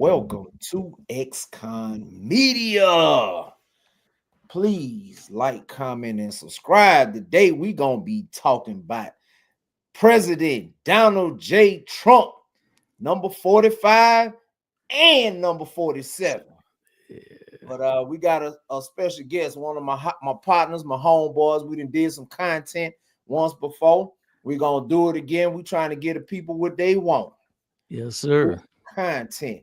Welcome to XconMedia. Please like, comment, and subscribe. Today we gonna be talking about President Donald J. Trump, number 45 and number 47. But we got a special guest, one of my partners, my homeboys. We did some content once before. We're gonna do it again. We trying to get the people what they want. Yes, sir. Content.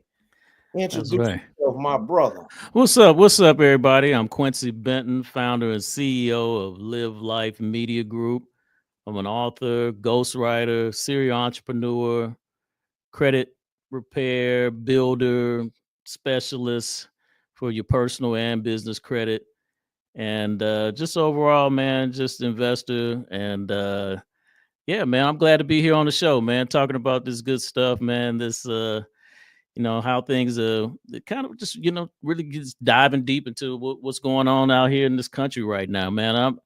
That's Introduce right. yourself, my brother. What's up? What's up, everybody? I'm Quincy Benton, founder and CEO of Live Life Media Group. I'm an author, ghostwriter, serial entrepreneur, credit repair, builder, specialist for your personal and business credit. And just overall, man, just investor. And yeah, man, I'm glad to be here on the show, man, talking about this good stuff, man. This how things kind of just really just diving deep into what's going on out here in this country right now, man.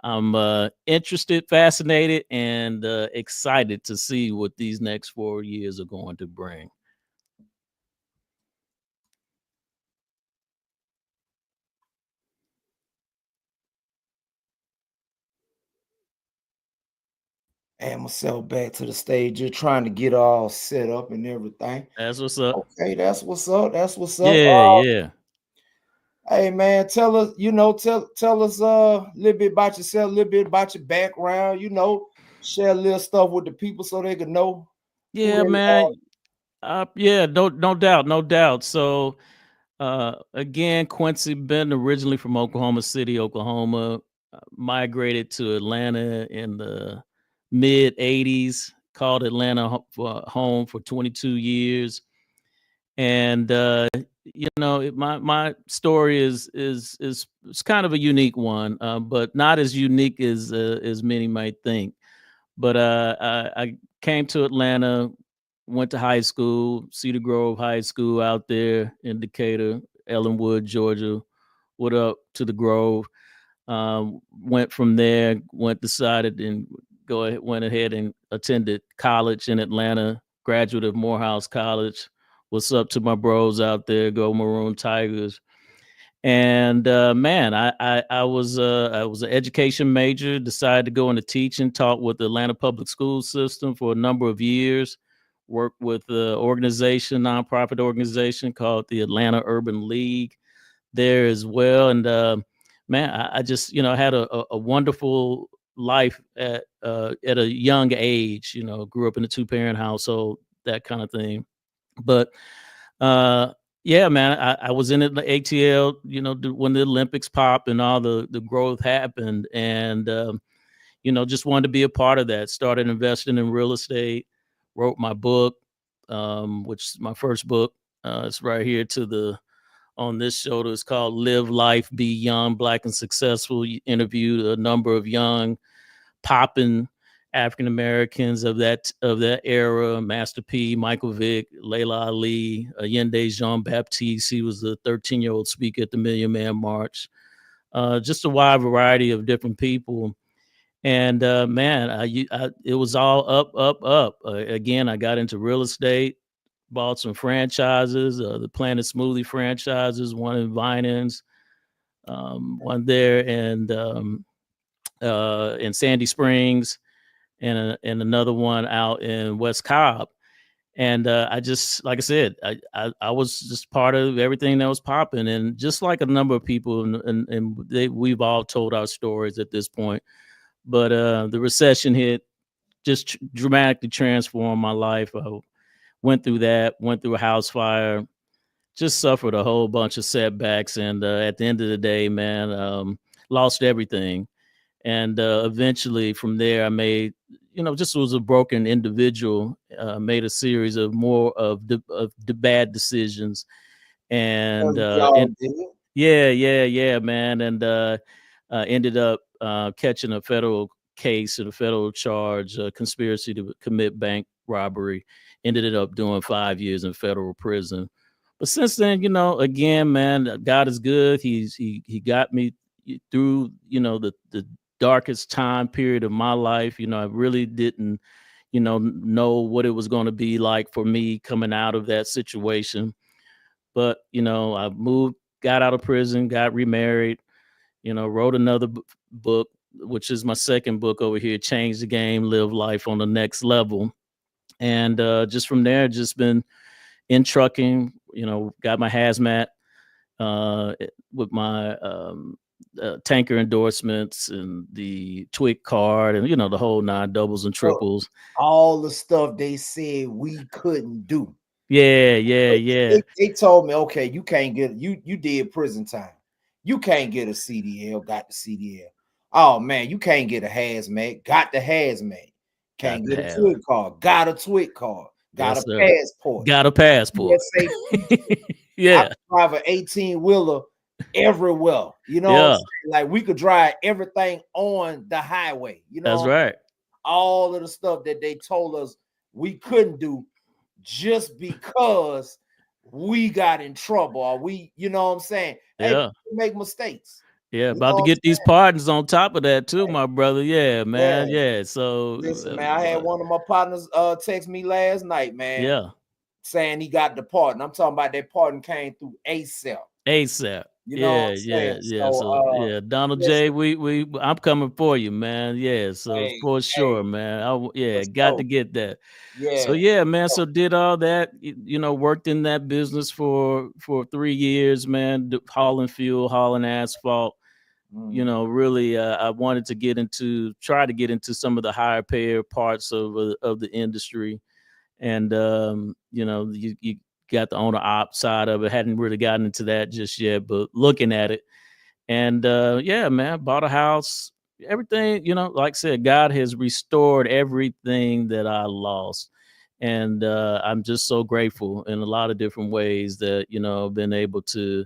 I'm interested, fascinated, and excited to see what these next 4 years are going to bring. Add myself back to the stage. You're trying to get all set up and everything. That's what's up. Okay, that's what's up. That's what's up. Yeah. Hey man, tell us, tell us a little bit about yourself, a little bit about your background, share a little stuff with the people so they can know who Yeah, they man. Yeah, no doubt. So again, Quincy Benton, originally from Oklahoma City, Oklahoma, migrated to Atlanta in the mid 80s, called Atlanta home for 22 years. And my story is it's kind of a unique one, but not as unique as many might think. But I came to Atlanta, went to high school, Cedar Grove High School out there in Decatur, Ellenwood, Georgia. Went up to the Grove. Went from there. Went ahead and attended college in Atlanta. Graduate of Morehouse College. What's up to my bros out there? Go Maroon Tigers! And man, I was an education major. Decided to go into teaching. Taught with the Atlanta Public School System for a number of years. Worked with the nonprofit organization called the Atlanta Urban League there as well. And man, I just had a wonderful life at a young age. Grew up in a 2-parent household, that kind of thing. But yeah, man, I was in it, the ATL, when the Olympics popped and all the growth happened, and just wanted to be a part of that. Started investing in real estate, wrote my book, which is my first book. It's right here on this shoulder. It's called Live Life, Be Young, Black and Successful. You interviewed a number of young, popping African Americans of that era: Master P, Michael Vick, Layla Ali, Allende Jean Baptiste. He was the 13-year-old speaker at the Million Man March. Just a wide variety of different people. And man, it was all up. Again, I got into real estate, bought some franchises, the Planet Smoothie franchises, one in Vinings, one there in Sandy Springs, and another one out in West Cobb. And I just, like I said, I was just part of everything that was popping. And just like a number of people, we've all told our stories at this point. But the recession hit, just dramatically transformed my life. I went through a house fire, just suffered a whole bunch of setbacks. And at the end of the day, man, lost everything. And eventually from there, I made, just was a broken individual, made a series of more of the bad decisions. And yeah, man. And ended up catching a federal case and a federal charge, conspiracy to commit bank robbery. Ended up doing 5 years in federal prison. But since then, again, man, God is good. He got me through, the darkest time period of my life. I really didn't, know what it was going to be like for me coming out of that situation. But I moved, got out of prison, got remarried, wrote another book, which is my second book over here, Change the Game, Live Life on the Next Level. And just from there, just been in trucking, got my hazmat with my tanker endorsements and the Twig card and, the whole 9 doubles and triples. All the stuff they said we couldn't do. Yeah. They told me, okay, you can't get, you did prison time. You can't get a CDL, got the CDL. Oh man, you can't get a hazmat, got the hazmat. Can't get a Twig card, got a Twig card. Got a passport. Got a passport. Yeah. I drive an 18-wheeler everywhere. You know, like we could drive everything on the highway. That's right. All of the stuff that they told us we couldn't do just because we got in trouble, or we, you know what I'm saying? Hey, we make mistakes. Yeah, about to get these partners on top of that too, my brother. Yeah, man. Yeah. So listen, man, I had one of my partners text me last night, man. Yeah. Saying he got the pardon. I'm talking about that pardon came through ASAP. You know what I'm saying? So, Donald J, I'm coming for you, man. Yeah, so for sure, man. Got to get that. Yeah. So man. So did all that, worked in that business for 3 years, man, hauling fuel, hauling asphalt. Really, I wanted to try to get into some of the higher payer parts of the industry. And, you got the owner op side of it. Hadn't really gotten into that just yet, but looking at it. And, man, bought a house, everything, like I said, God has restored everything that I lost. And I'm just so grateful in a lot of different ways that, I've been able to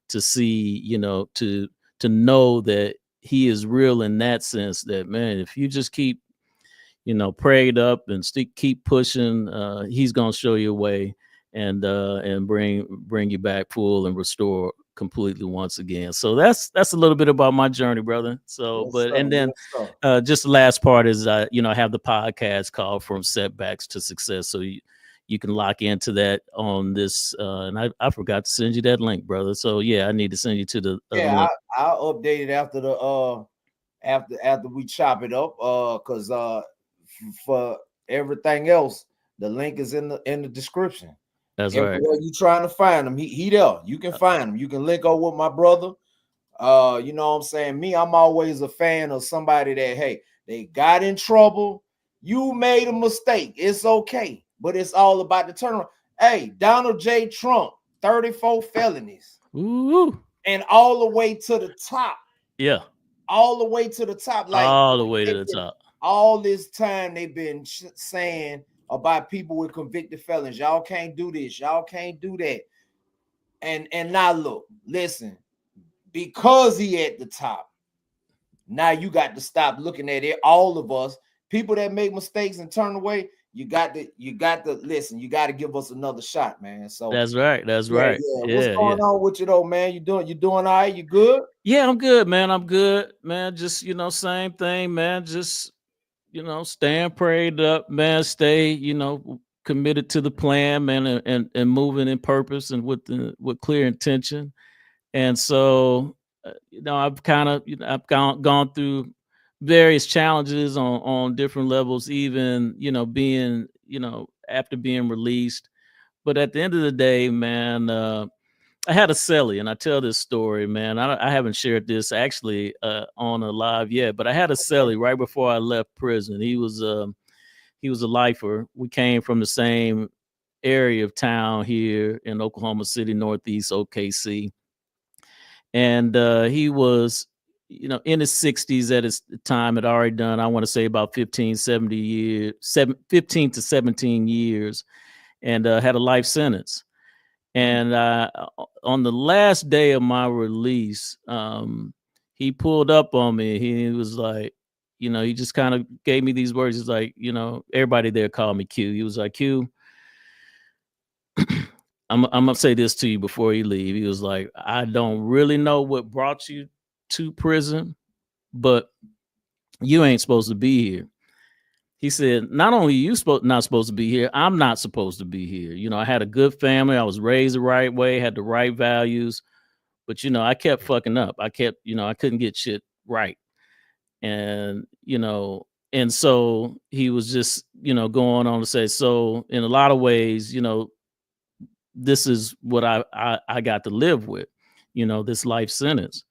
see, to know that he is real in that sense that, man, if you just keep, prayed up and keep pushing, he's going to show you a way and bring you back full and restore completely once again. So that's a little bit about my journey, brother. So, just the last part is, I have the podcast called From Setbacks to Success. So you can lock into that on this. And I forgot to send you that link, brother. So I need to send you to the link. I'll update it after the after we chop it up. Cause for everything else, the link is in the description. That's right. Everywhere you trying to find him, he there. You can find him. You can link up with my brother. You know what I'm saying? I'm always a fan of somebody that, hey, they got in trouble. You made a mistake. It's okay. But it's all about the turnaround. Hey, Donald J. Trump, 34 felonies. Ooh. And all the way to the top. Yeah. All the way to the top. Like all the way to the top. All this time they've been saying about people with convicted felons, y'all can't do this, y'all can't do that. And now look, listen, because he at the top, now you got to stop looking at it. All of us, people that make mistakes and turn away, you got to listen, you got to give us another shot, man. So that's right. That's right. Yeah. What's going on with you though, man? You doing all right? You good? Yeah, I'm good, man. I'm good, man. Just, same thing, man. Just, staying prayed up, man. Stay, committed to the plan, man, and moving in purpose and with clear intention. And so, I've kind of, I've gone through various challenges on different levels, even, being, after being released. But at the end of the day, man, I had a cellie, and I tell this story, man. I haven't shared this actually on a live yet, but I had a cellie right before I left prison. He was a lifer. We came from the same area of town here in Oklahoma City, Northeast OKC, and he was, in his 60s at his time. Had already done, I want to say, about 15 to 17 years, and had a life sentence. And on the last day of my release, he pulled up on me. He was like, he just kind of gave me these words. He's like, everybody there called me Q. He was like, Q, I'm gonna say this to you before you leave. He was like, I don't really know what brought you to prison, but you ain't supposed to be here. he said, not only you not supposed to be here, I'm not supposed to be here. I had a good family. I was raised the right way, had the right values, but I kept fucking up. I kept, I couldn't get shit right. And, and so he was just, going on to say, so in a lot of ways, this is what I got to live with, this life sentence.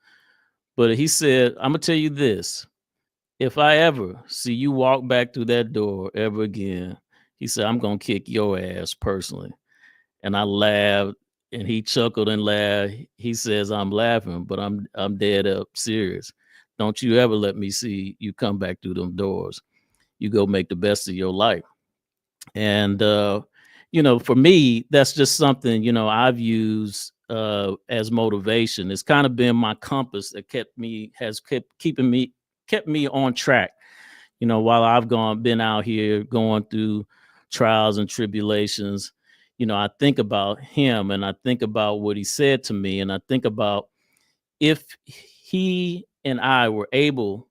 But he said, I'm gonna tell you this. If I ever see you walk back through that door ever again, he said, I'm gonna kick your ass personally. And I laughed and he chuckled and laughed. He says, I'm laughing, but I'm dead up serious. Don't you ever let me see you come back through them doors. You go make the best of your life. And for me, that's just something, I've used as motivation. It's kind of been my compass that kept me on track, while I've been out here going through trials and tribulations. I think about him and I think about what he said to me, and I think about if he and I were able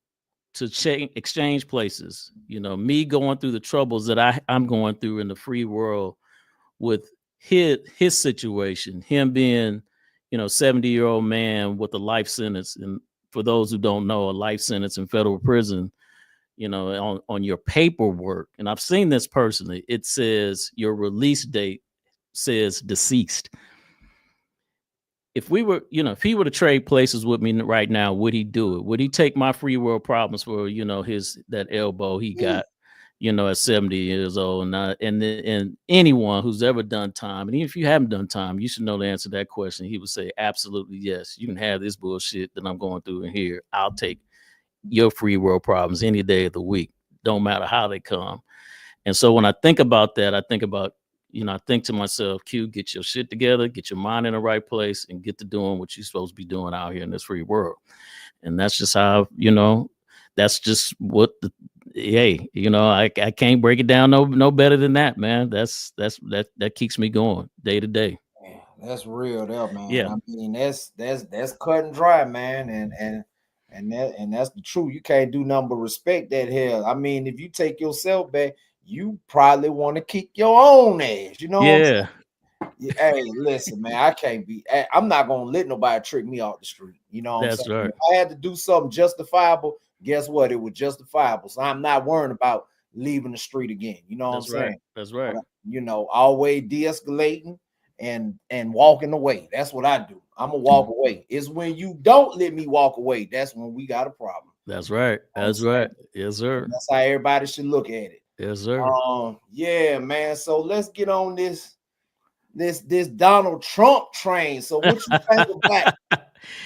to exchange places, me going through the troubles that I'm going through in the free world with his situation, him being, 70-year-old man with a life sentence. And for those who don't know, a life sentence in federal prison, on your paperwork, and I've seen this personally, it says your release date says deceased. If we were, if he were to trade places with me right now, would he do it? Would he take my free world problems for, that elbow he got, at 70 years old? And anyone who's ever done time, and even if you haven't done time, you should know the answer to that question. He would say, absolutely yes. You can have this bullshit that I'm going through in here. I'll take your free world problems any day of the week. Don't matter how they come. And so when I think about that, I think to myself, Q, get your shit together, get your mind in the right place, and get to doing what you're supposed to be doing out here in this free world. And that's just how, that's just what I can't break it down no better than that, man. That keeps me going day to day. Yeah, that's real there, man. Yeah. I mean, that's cut and dry, man. And that's the truth. You can't do nothing but respect that hell. I mean, if you take yourself back, you probably want to kick your own ass. You know what I'm saying? Yeah. Hey, listen, man, I can't be. I'm not gonna let nobody trick me off the street. You know what I'm That's saying? right. If I had to do something justifiable, guess what? It was justifiable. So I'm not worrying about leaving the street again. You know what I'm That's right. saying? That's right. But, always de-escalating and walking away. That's what I do. I'm gonna walk away. It's when you don't let me walk away. That's when we got a problem. That's right. That's right. Yes, sir. And that's how everybody should look at it. Yes, sir. Yeah, man. So let's get on this Donald Trump train. So what you think about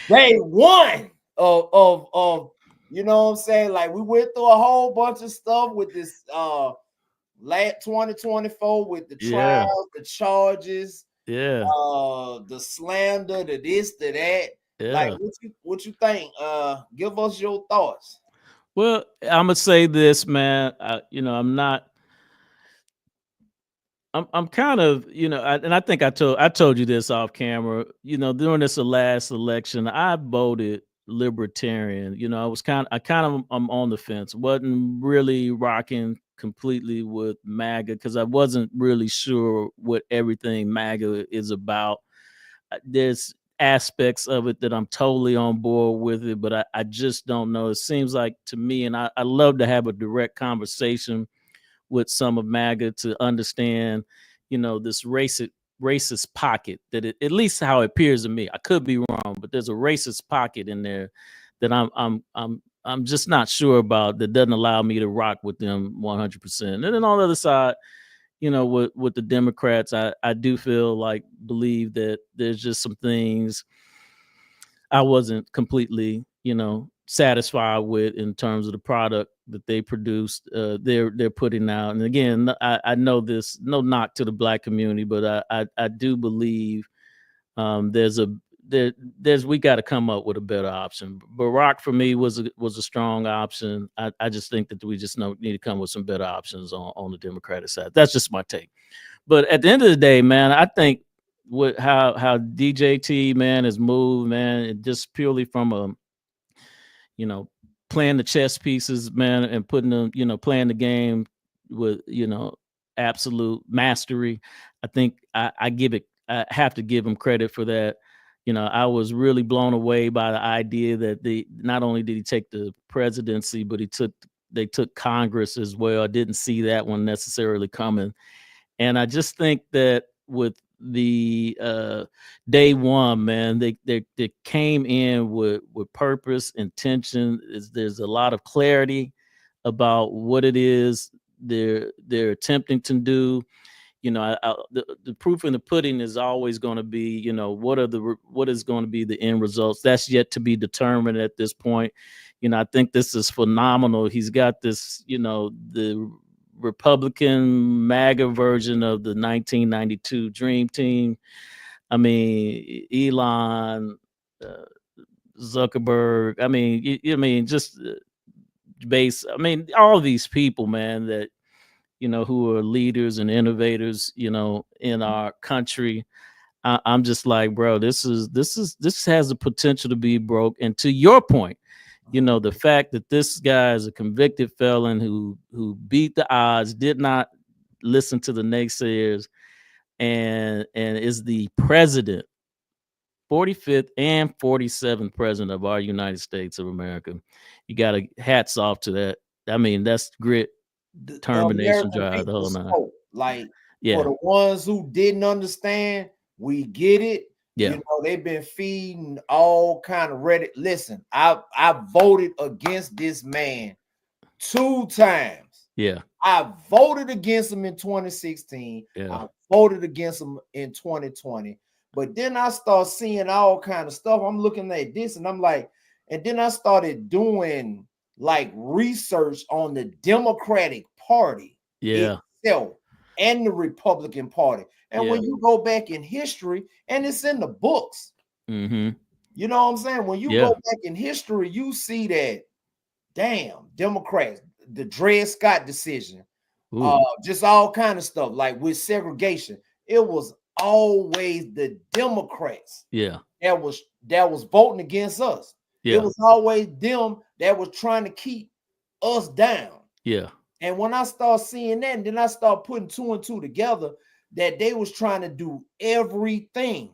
day one of you know what I'm saying? Like we went through a whole bunch of stuff with this late 2024 with the trials, the charges, the slander, the this, the that. Like what you think? Give us your thoughts. Well, I'm gonna say this, man. I'm kind of, and I think I told you this off camera. During this last election, I voted libertarian. I'm on the fence. Wasn't really rocking completely with MAGA because I wasn't really sure what everything MAGA is about. There's aspects of it that I'm totally on board with it, but I just don't know. It seems like to me, and I love to have a direct conversation with some of MAGA to understand, this racist pocket that at least how it appears to me. I could be wrong, but there's a racist pocket in there that I'm just not sure about, that doesn't allow me to rock with them 100%. And then on the other side, with the Democrats, I do believe that there's just some things I wasn't completely, satisfied with in terms of the product that they produced, they're putting out. And again, I know this, no knock to the Black community, but I do believe we got to come up with a better option. Barack for me was a strong option. I just think that we just need to come with some better options on the Democratic side. That's just my take. But at the end of the day, man, I think how DJT, man, has moved, man, just purely from a, playing the chess pieces, man, and putting them, playing the game absolute mastery. I think I have to give him credit for that. I was really blown away by the idea that not only did he take the presidency, but they took Congress as well. I didn't see that one necessarily coming. And I just think that with the day one, man, they came in with purpose, intention. There's a lot of clarity about what it is they're attempting to do. The proof in the pudding is always going to be, what is going to be the end results. That's yet to be determined at this point. I think this is phenomenal. He's got this, the Republican MAGA version of the 1992 Dream Team. I mean, Elon, Zuckerberg. I mean, just all these people, man, that who are leaders and innovators, in our country. I'm just like, bro, this has the potential to be broke. And to your point, the fact that this guy is a convicted felon who beat the odds, did not listen to the naysayers, and is the president, 45th and 47th president of our United States of America. You got to hats off to that. I mean, that's grit, determination, drive, the whole nine. Like, for the ones who didn't understand, we get it. Yeah. They've been feeding all kind of Reddit. Listen, I voted against this man 2 times. Yeah. I voted against him in 2016. Yeah. I voted against him in 2020. But then I start seeing all kind of stuff. I'm looking at this and I'm like, and then I started doing like research on the Democratic Party itself and the Republican Party. And when you go back in history, and it's in the books, you know what I'm saying? When you go back in history, you see that, damn, Democrats, the Dred Scott decision, just all kind of stuff, like with segregation, it was always the Democrats that was voting against us. It was always them that was trying to keep us down. And when I start seeing that, and then I start putting 2 and 2 together, that they was trying to do everything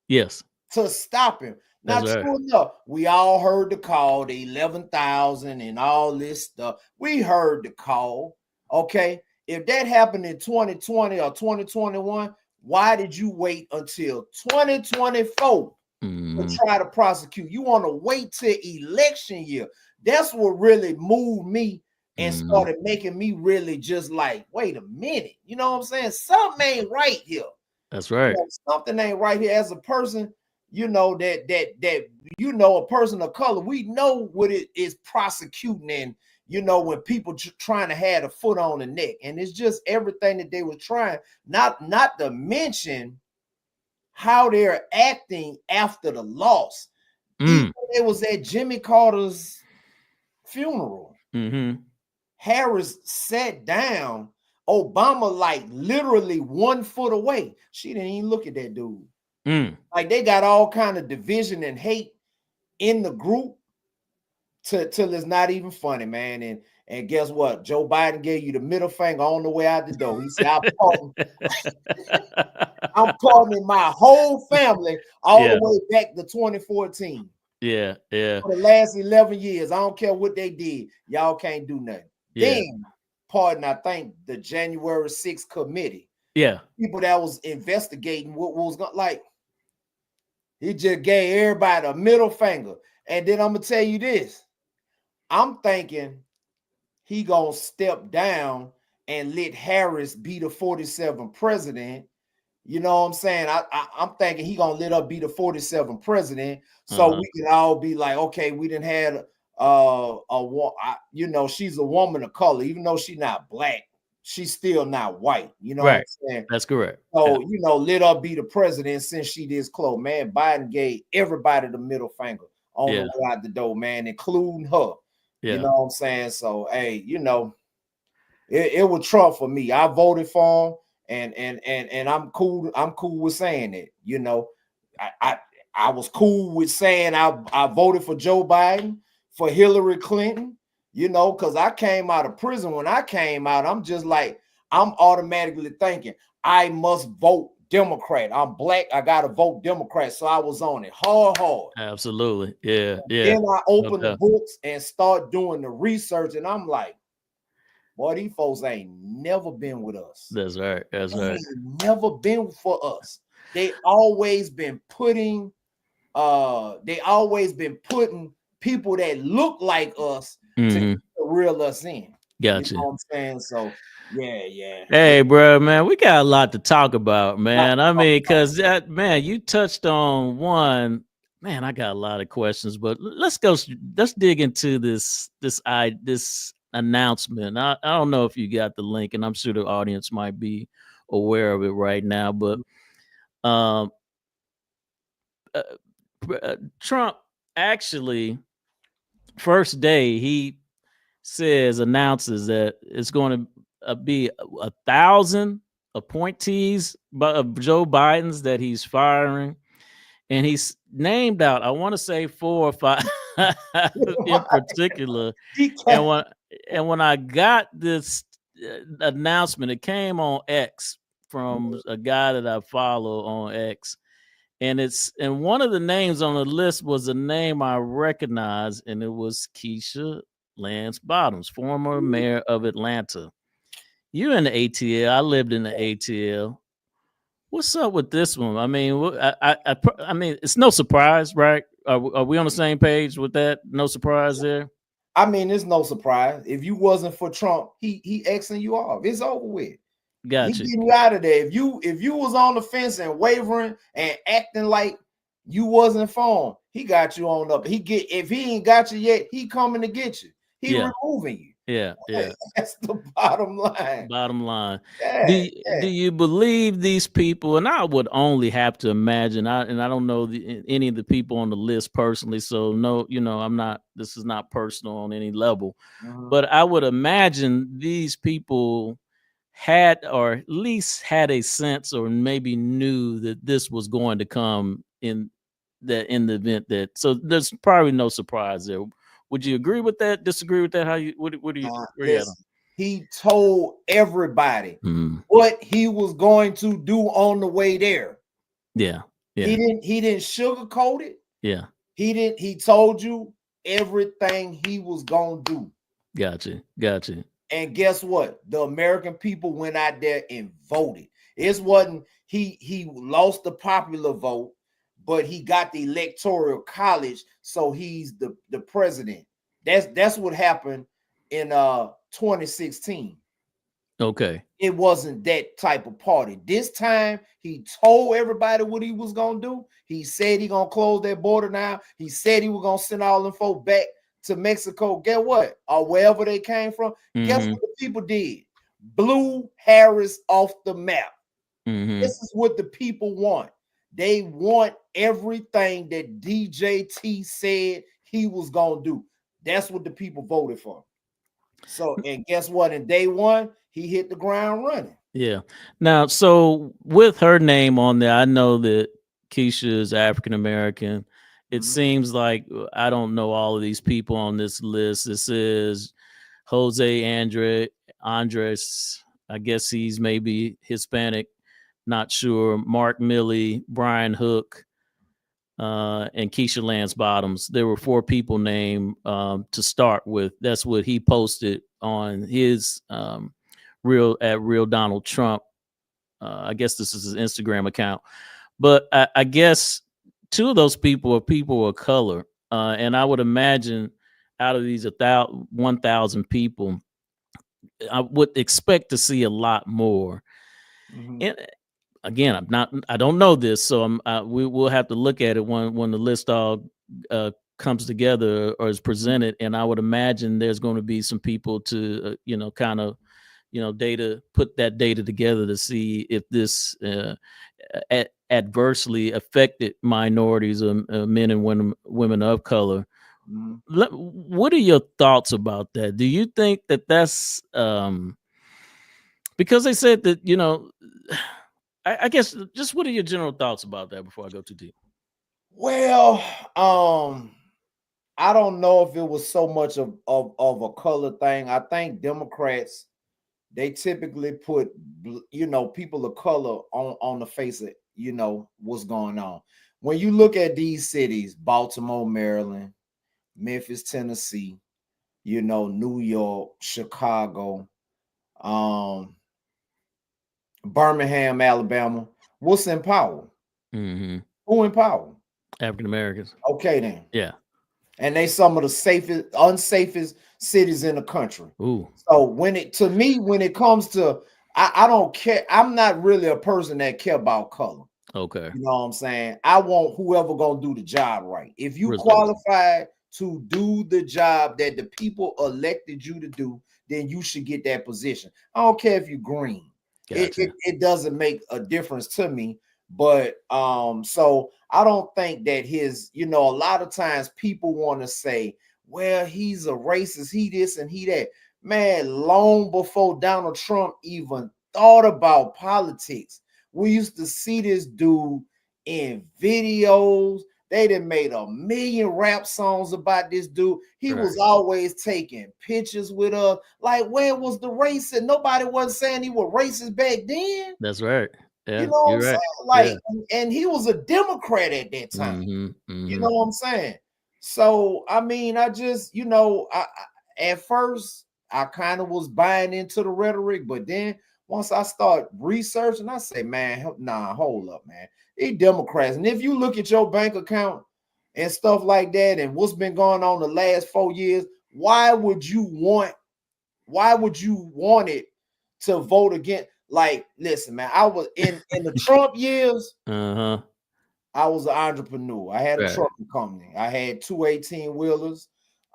to stop him. Now, true enough, we all heard the call, the 11,000 and all this stuff. We heard the call. Okay, if that happened in 2020 or 2021, why did you wait until 2024 to try to prosecute? You want to wait till election year. That's what really moved me and started making me really just like, wait a minute. You know what I'm saying? Something ain't right here. That's right. Something ain't right here. As a person, a person of color, we know what it is prosecuting, and when people trying to have a foot on the neck, and it's just everything that they were trying, not to mention how they're acting after the loss. Even it was at Jimmy Carter's funeral. Harris sat down, Obama like literally 1 foot away. She didn't even look at that dude. Like, they got all kind of division and hate in the group till it's not even funny, man. And guess what? Joe Biden gave you the middle finger on the way out the door. He said, I'm pardoning my whole family all the way back to 2014. Yeah. For the last 11 years, I don't care what they did. Y'all can't do nothing. Then, pardon, I think the January 6th committee. People that was investigating what was going, like, he just gave everybody a middle finger. And then I'm going to tell you this. I'm thinking he going to step down and let Harris be the 47th president. You know what I'm saying? I'm thinking he going to let her be the 47th president. So we can all be like, okay, we didn't have she's a woman of color. Even though she's not black, she's still not white. You know what I'm saying? That's correct. So, let her be the president since she this close. Man, Biden gave everybody the middle finger on the way out the door, man, including her. You know what I'm saying? So, hey, it was Trump for me. I voted for him, and I'm cool. I'm cool with saying it. I was cool with saying I voted for Joe Biden, for Hillary Clinton, you know, because I came out of prison. When I came out, I'm just like, I'm automatically thinking I must vote Democrat. I'm black. I got to vote Democrat. So I was on it hard. Absolutely. Yeah. Then I opened the Okay. books and start doing the research. And I'm like, boy, these folks ain't never been with us. That's right. That's They right. ain't never been for us. They always been putting people that look like us to reel us in. Gotcha. You know what I'm saying? So yeah. Hey, bro, man, we got a lot to talk about, man. I mean, because that, man, you touched on one. Man, I got a lot of questions, but let's go. Let's dig into this announcement. I don't know if you got the link, and I'm sure the audience might be aware of it right now. But um, Trump actually, first day he announces that it's going to be 1,000 appointees of Joe Biden's that he's firing, and he's named out, I want to say 4 or 5 in particular. And when I got this announcement, it came on X from a guy that I follow on X. And one of the names on the list was a name I recognized, and it was Keisha Lance Bottoms, former mayor of Atlanta. You in the ATL? I lived in the ATL. What's up with this one? I mean, I mean, it's no surprise, right? Are we on the same page with that? No surprise there. I mean, it's no surprise. If you wasn't for Trump, he Xing you off. It's over with. Gotcha. He getting you out of there. If you was on the fence and wavering and acting like you wasn't for him, he got you on up. If he ain't got you yet, he coming to get you. He removing you. Yeah. That's the bottom line. Do you believe these people? And I would only have to imagine. I don't know any of the people on the list personally, so no, I'm not. This is not personal on any level, but I would imagine these people had, or at least had a sense, or maybe knew that this was going to come in the event that. So there's probably no surprise there. Would you agree with that? Disagree with that? How you? What do you? Listen, he told everybody what he was going to do on the way there. Yeah. He didn't sugarcoat it. Yeah. He told you everything he was gonna do. Gotcha. And guess what? The American people went out there and voted. It wasn't he lost the popular vote, but he got the electoral college, so he's the president. That's what happened in 2016. Okay. It wasn't that type of party. This time he told everybody what he was gonna do. He said he gonna close that border now. He said he was gonna send all them folk back to Mexico. Get what? Or wherever they came from. Guess what the people did? Blew Harris off the map. This is what the people want. They want everything that DJT said he was gonna do. That's what the people voted for. So, and guess what? In day one, he hit the ground running. Yeah. Now, so with her name on there, I know that Keisha is African American. It seems like I don't know all of these people on this list. This is Jose Andres. I guess he's maybe Hispanic. Not sure. Mark Milley, Brian Hook, and Keisha Lance Bottoms. There were 4 people named to start with. That's what he posted on his real Donald Trump. I guess this is his Instagram account. But I guess 2 of those people are people of color. And I would imagine out of these 1,000 people, I would expect to see a lot more. And again, I don't know this, so we will have to look at it when the list all comes together or is presented. And I would imagine there's going to be some people to kind of put that data together to see if this adversely affected minorities or men and women of color. What are your thoughts about that? Do you think that that's because they said that I guess just what are your general thoughts about that before I go too deep? Well, I don't know if it was so much of a color thing. I think Democrats, they typically put, people of color on the face of, what's going on. When you look at these cities, Baltimore, Maryland, Memphis, Tennessee, New York, Chicago, Birmingham, Alabama, what's in power? Mm-hmm. Who in power? African Americans. Okay, then. Yeah. And they some of the unsafest cities in the country. Ooh. So when it comes to, I don't care. I'm not really a person that care about color. Okay. You know what I'm saying? I want whoever gonna do the job right. If you Result. qualified to do the job that the people elected you to do, then you should get that position. I don't care if you're green. Gotcha. It doesn't make a difference to me. But so I don't think that his, a lot of times people want to say, well, he's a racist, he this and he that. Man, long before Donald Trump even thought about politics, we used to see this dude in videos. They done made a million rap songs about this dude. He was always taking pictures with us. Like, where was the racist? Nobody wasn't saying he was racist back then. That's right. Yeah, you know what I'm saying? Like, and he was a Democrat at that time. You know what I'm saying? So, I mean, I just, at first, I kind of was buying into the rhetoric, but then once I start researching, I say, man, nah, hold up, man. These Democrats, and if you look at your bank account and stuff like that, and what's been going on the last 4 years, why would you want it to vote against? Like, listen, man, I was in the Trump years. I was an entrepreneur. I had a trucking company. I had 2 18-wheelers.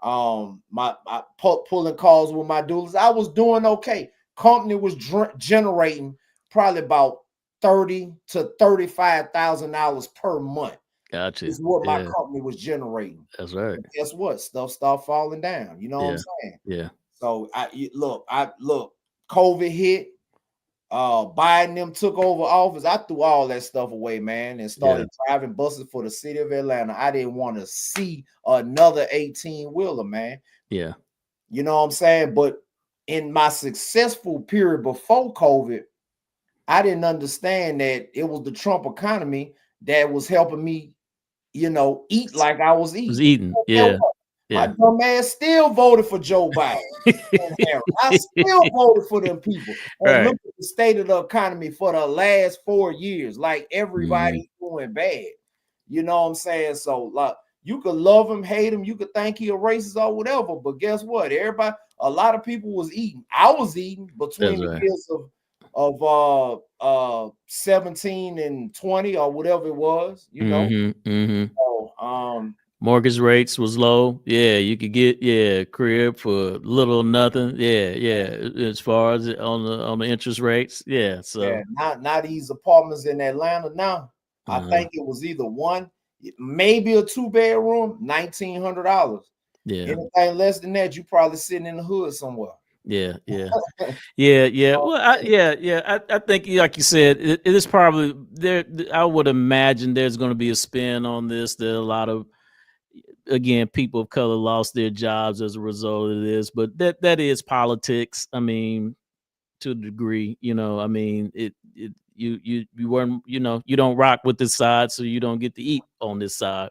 My pulling calls with my dealers. I was doing okay. Company was generating probably about $30,000 to $35,000 per month. Gotcha. Is what my company was generating. That's right. And guess what? Stuff started falling down. You know what I'm saying? Yeah. So look, COVID hit. Biden them took over office. I threw all that stuff away, man, and started driving buses for the city of Atlanta. I didn't want to see another 18-wheeler, man. Yeah. You know what I'm saying? But in my successful period before COVID, I didn't understand that it was the Trump economy that was helping me, eat like I was eating. Yeah. My dumb ass still voted for Joe Biden. I still voted for them people. And look at the state of the economy for the last 4 years. Like, everybody's doing bad. You know what I'm saying? So, like, you could love him, hate him, you could think he a racist or whatever. But guess what? A lot of people was eating. I was eating between the years of 17 and 20 or whatever it was, So, mortgage rates was low. Yeah, you could get crib for little or nothing. Yeah. As far as on the interest rates, So now these apartments in Atlanta now, I think it was either one, maybe a 2-bedroom, $1,900. Yeah. Anything less than that, you probably sitting in the hood somewhere. Yeah. Well, I think, like you said, it is probably there. I would imagine there's going to be a spin on this. There are a lot of, again, people of color lost their jobs as a result of this, but that is politics. I mean, to a degree, I mean, you weren't, you don't rock with this side, so you don't get to eat on this side.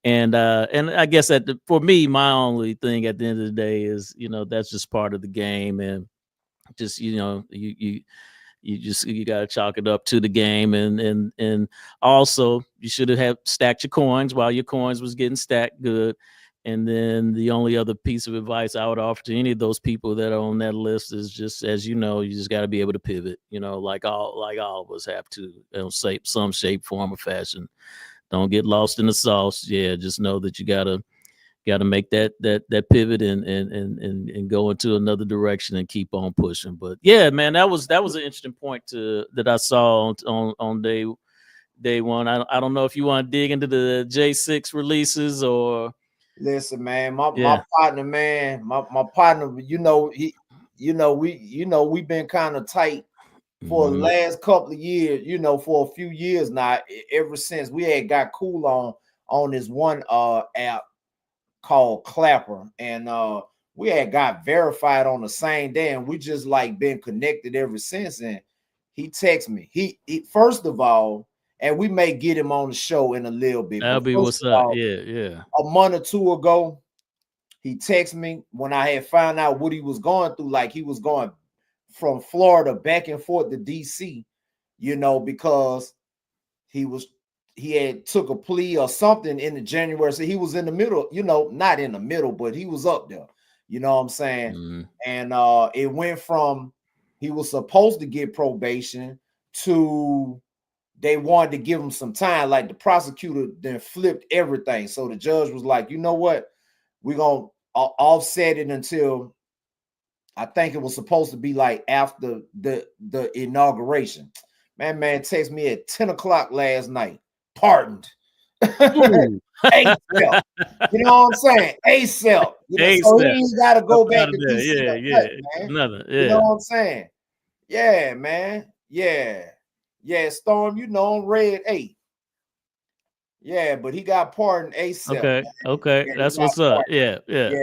And I guess for me, my only thing at the end of the day is, that's just part of the game, and just, you got to chalk it up to the game, and also you should have stacked your coins while your coins was getting stacked good. And then the only other piece of advice I would offer to any of those people that are on that list is just, as you just got to be able to pivot, like all of us have to, some shape, form, or fashion. Don't get lost in the sauce. Yeah, just know that you gotta make that pivot and go into another direction and keep on pushing. But yeah, man, that was an interesting point that I saw on day one. I don't know if you want to dig into the J6 releases or. Listen, man, my partner, man, my partner, we've been kind of tight for the last couple of years, for a few years now, ever since we had got cool on this one app. called Clapper, and we had got verified on the same day, and we just like been connected ever since. And he texted me. He first of all, and we may get him on the show in a little bit. That'll But be first what's of up. all, Yeah. a month or two ago, he texted me when I had found out what he was going through. Like he was going from Florida back and forth to DC, because he had took a plea or something in the January. So he was in the middle, not in the middle, but he was up there. You know what I'm saying? Mm-hmm. And it went from he was supposed to get probation to they wanted to give him some time. Like the prosecutor then flipped everything. So the judge was like, you know what? We're gonna offset it until I think it was supposed to be like after the inauguration. Man, text me at 10 o'clock last night. Pardoned. ASAP. You know what I'm saying? ASAP. So he ain't got to go back to DC or nothing, man. Nothing. Yeah. You know what I'm saying? Yeah, man. Yeah, Storm, I'm red 8. Yeah, but he got pardoned ASAP. Okay. Yeah, that's what's up. Yeah.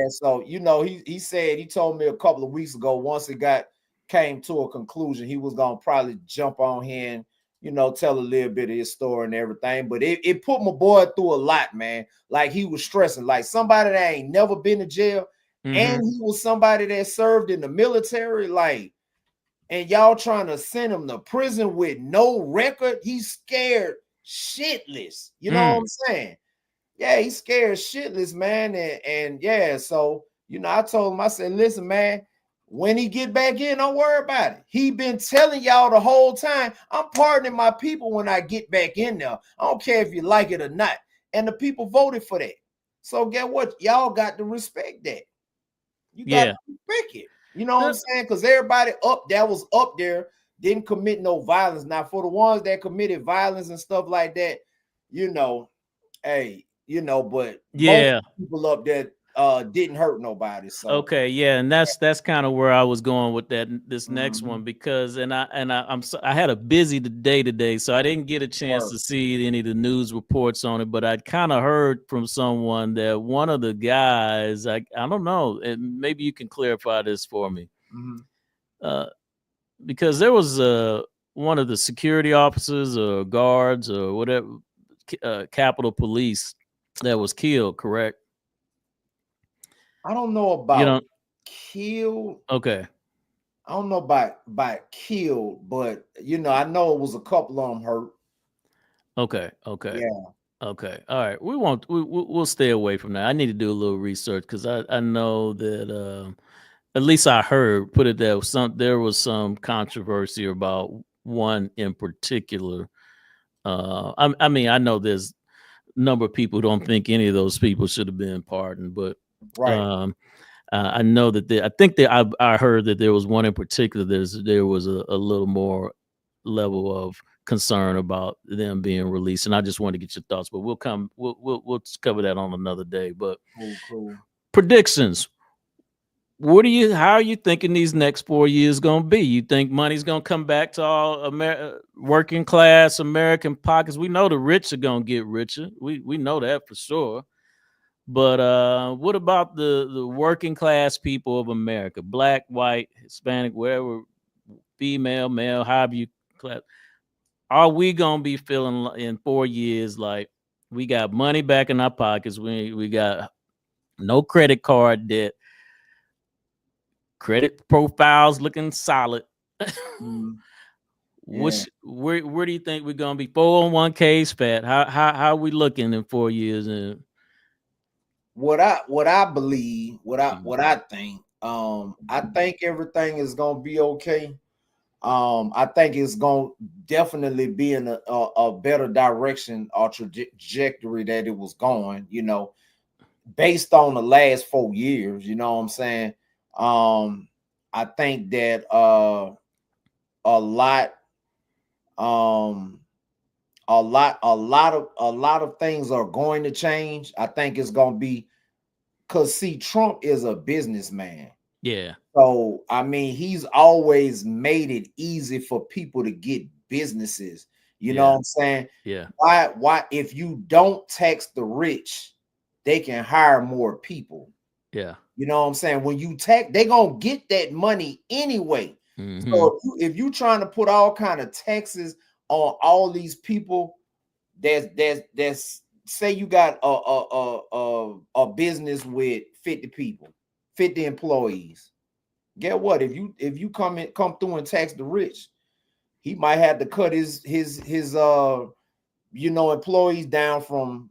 So he said, he told me a couple of weeks ago, once it came to a conclusion, he was gonna probably jump on here and tell a little bit of his story and everything. But it put my boy through a lot, man. Like he was stressing, like somebody that ain't never been to jail, and he was somebody that served in the military, like, and y'all trying to send him to prison with no record. He's scared shitless. You know what I'm saying? Yeah, he's scared shitless, man. And yeah, so I told him, I said, listen, man, when he get back in, don't worry about it. He been telling y'all the whole time, I'm pardoning my people when I get back in there. I don't care if you like it or not. And the people voted for that. So get what? Y'all got to respect that. You got to respect it. You know what I'm saying? Because everybody that was up there didn't commit no violence. Now, for the ones that committed violence and stuff like that, hey, but most people up there didn't hurt nobody. So okay, yeah, and that's kind of where I was going with this next one, because I had a busy day today, so I didn't get a chance to see any of the news reports on it, but I kind of heard from someone that one of the guys, I don't know, and maybe you can clarify this for me, because there was one of the security officers or guards or whatever, Capitol Police, that was killed, correct? I don't know about killed. Okay. I don't know about killed, but I know it was a couple of them hurt. Okay. Yeah. Okay. All right. We'll stay away from that. I need to do a little research because I know that at least I heard, put it there, there was some controversy about one in particular. I mean, I know there's a number of people who don't think any of those people should have been pardoned, but I know that I think that I heard that there was one in particular. There was a little more level of concern about them being released, and I just want to get your thoughts. But we'll cover that on another day. But cool. Predictions. How are you thinking these next 4 years going to be? You think money's going to come back to all working class American pockets? We know the rich are going to get richer. We know that for sure. But what about the working class people of America? Black, white, Hispanic, wherever, female, male, however you class. Are we gonna be feeling in 4 years like we got money back in our pockets? We got no credit card debt, credit profiles looking solid. Where do you think we're gonna be? 401ks fat. How are we looking in 4 years? And what I believe, what I think, I think everything is gonna be okay. I think it's gonna definitely be in a better direction or trajectory that it was going, based on the last 4 years. You know what I'm saying? I think that a lot of things are going to change. I think it's going to be, because see, Trump is a businessman. Yeah. So I mean, he's always made it easy for people to get businesses. You know what I'm saying? Yeah. Why if you don't tax the rich, they can hire more people. Yeah. You know what I'm saying? When you tax, they gonna get that money anyway. So if you trying to put all kind of taxes on all these people, there's say you got a business with 50 people, 50 employees. Get what? If you come through and tax the rich, he might have to cut his employees down from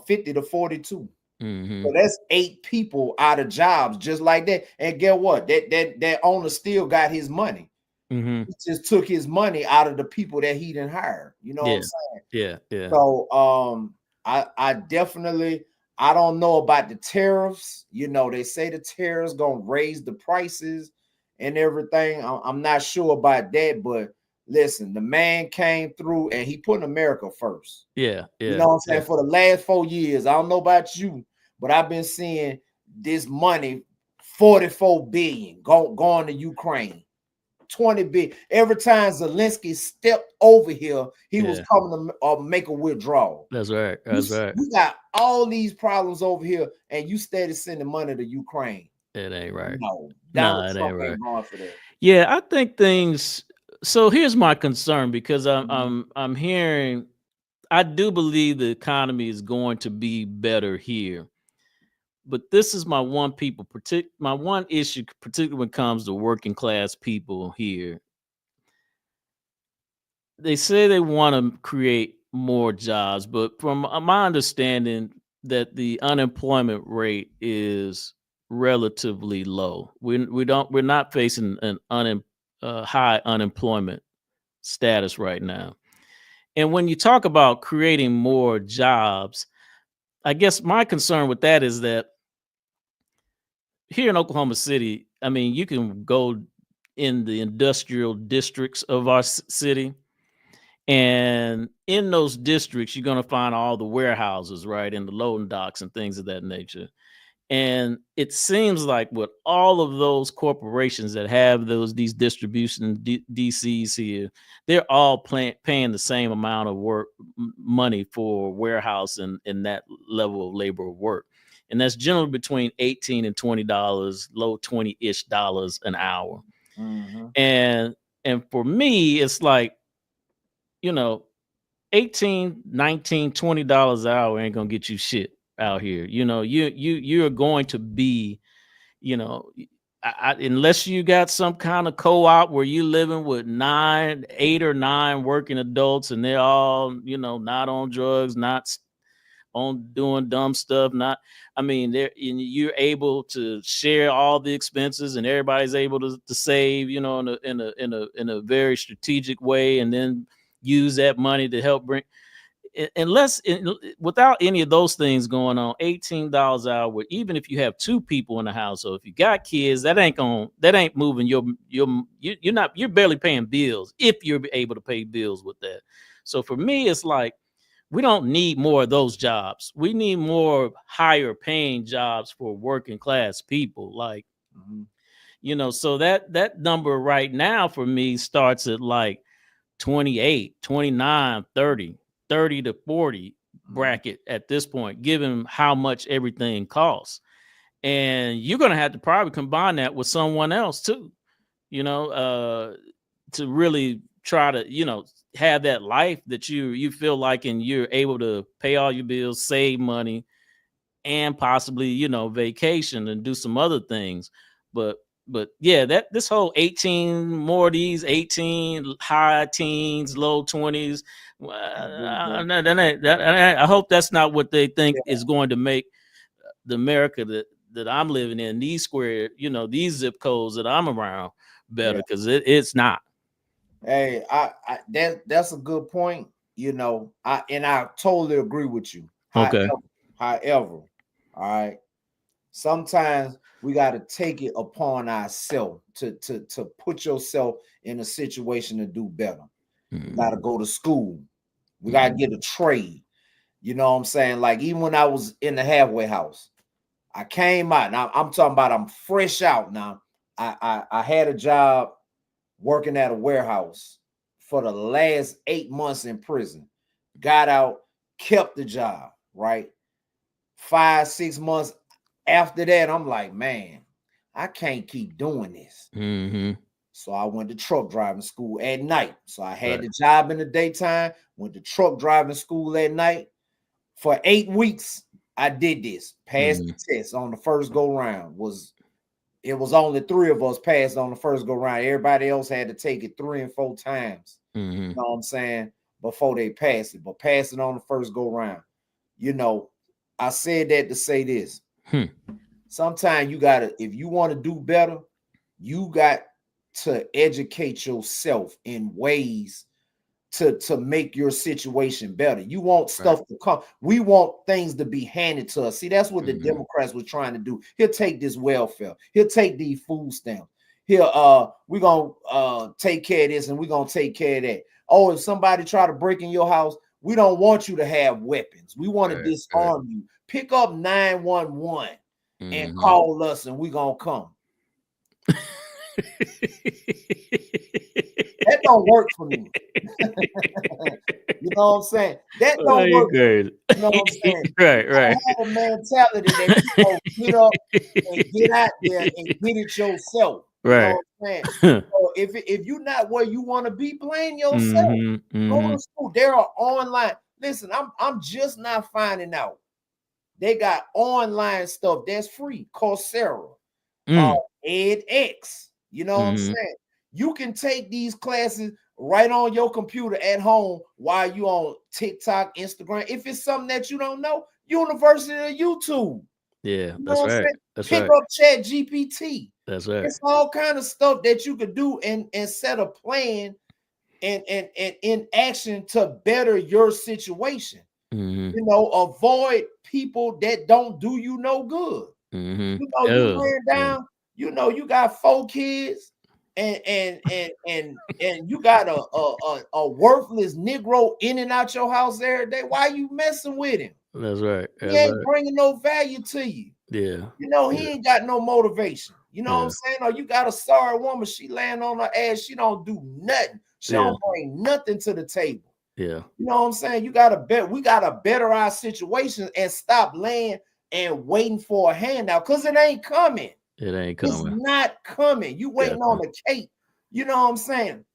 50 to 42. So that's 8 people out of jobs just like that. And get what? That owner still got his money. He just took his money out of the people that he didn't hire. You know what I'm saying? Yeah. So I definitely, I don't know about the tariffs. They say the tariffs gonna raise the prices and everything. I'm not sure about that, but listen, the man came through and he put America first. Yeah. You know what I'm saying? For the last 4 years, I don't know about you, but I've been seeing this money, 44 billion going to Ukraine. 20 billion. Every time Zelensky stepped over here, he was coming to make a withdrawal. That's right. We got all these problems over here, and you steady sending money to Ukraine. It ain't right. No, it ain't right. Going for that. Yeah, I think things. So here's my concern, because I'm hearing. I do believe the economy is going to be better here, but this is my one issue, particularly when it comes to working class people here. They say they want to create more jobs, but from my understanding, that the unemployment rate is relatively low. We're not facing an high unemployment status right now. And when you talk about creating more jobs, I guess my concern with that is that here in Oklahoma City, I mean, you can go in the industrial districts of our city, and in those districts, you're going to find all the warehouses, right, and the loading docks and things of that nature. And it seems like with all of those corporations that have these distribution DCs here, they're all paying the same amount of money for warehouse and that level of labor of work. And that's generally between $18 and $20, low 20-ish dollars an hour. And for me, it's like, 18, 19, $20 an hour ain't gonna get you shit out here. You're going to be, unless you got some kind of co-op where you living with 8 or 9 working adults, and they're all, not on drugs, not on doing dumb stuff. You're able to share all the expenses, and everybody's able to save, in a very strategic way, and then use that money to help bring. Without any of those things going on, $18 an hour, even if you have 2 people in the house, so if you got kids, that ain't moving you're barely paying bills if you're able to pay bills with that. So for me, it's like, we don't need more of those jobs. We need more higher paying jobs for working class people. Like, so that number right now for me starts at like 28, 29, 30 to 40 bracket at this point, given how much everything costs. And you're going to have to probably combine that with someone else too, to really try to, have that life that you feel like, and you're able to pay all your bills, save money, and possibly, vacation and do some other things. But yeah, this whole 18 more of these 18 high teens, low 20s. I hope that's not what they think is going to make the America that I'm living in, these square, these zip codes that I'm around, better, because it's not. Hey, that's a good point. I totally agree with you. Okay. However, all right, sometimes we got to take it upon ourselves to put yourself in a situation to do better. You got to go to school. We got to get a trade. You know what I'm saying? Like, even when I was in the halfway house, I came out. Now I'm talking about, I'm fresh out now. I had a job working at a warehouse for the last 8 months in prison. Got out, kept the job, right? 5-6 months after that, I'm like, man, I can't keep doing this. So I went to truck driving school at night. So I had the job in the daytime, went to truck driving school at night. For 8 weeks, I did this. Passed the test on the first go round. It was only 3 of us passed on the first go round. Everybody else had to take it 3 and 4 times. You know what I'm saying? Before they passed it, but pass it on the first go round. You know, I said that to say this. Sometimes you gotta, if you want to do better, you got to educate yourself in ways to make your situation better. You want stuff to come. We want things to be handed to us. See, that's what the Democrats were trying to do. He'll take this welfare. He'll take these food stamps. We're gonna take care of this and we're gonna take care of that. Oh, if somebody try to break in your house, we don't want you to have weapons. We want to disarm you. Pick up 911 and call us and we're gonna come. That don't work for me. You know what I'm saying? That don't work. You know what I'm saying? Right. I have a mentality that you know, get up and get out there and get it yourself. You know what I'm saying? So if you're not where you want to be, blame yourself. Go to school. There are online. Listen, I'm just not finding out. They got online stuff that's free. Coursera, edX. You know what I'm saying? You can take these classes right on your computer at home while you on TikTok, Instagram. If it's something that you don't know, University of YouTube. Yeah, you know that's right. Pick up Chat GPT. That's right. It's all kind of stuff that you could do and set a plan and in action to better your situation. You know, avoid people that don't do you no good. You know, you ran down. You know, you got 4 kids. And you got a worthless Negro in and out your house every day. Why you messing with him? That's right. He ain't bringing no value to you. Yeah. You know, he ain't got no motivation. You know what I'm saying? Or you got a sorry woman, she laying on her ass, she don't do nothing. She don't bring nothing to the table. Yeah. You know what I'm saying? We gotta better our situation and stop laying and waiting for a handout because it ain't coming. It ain't coming. It's not coming. You waiting on the cake. You know what I'm saying?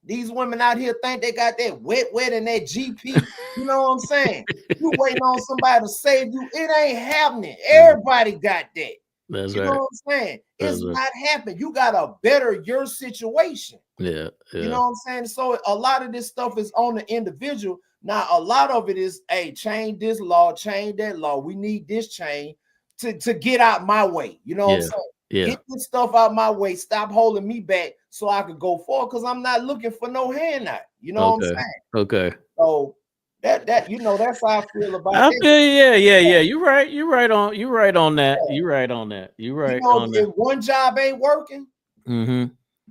These women out here think they got that wet and that GP. You know what I'm saying? You waiting on somebody to save you. It ain't happening. Everybody got that. That's you right. know what I'm saying? It's not happening. You gotta better your situation. Yeah. You know what I'm saying? So a lot of this stuff is on the individual. Now, a lot of it is, hey, change this law, change that law. We need this change to get out my way. You know what I'm saying? Get this stuff out my way. Stop holding me back so I could go forward because I'm not looking for no handout. You know what I'm saying? Okay. So that you know, that's how I feel about I that. feel yeah. You're right. You're right on that. You're right on that. You're right. You know, on if that. one job ain't working,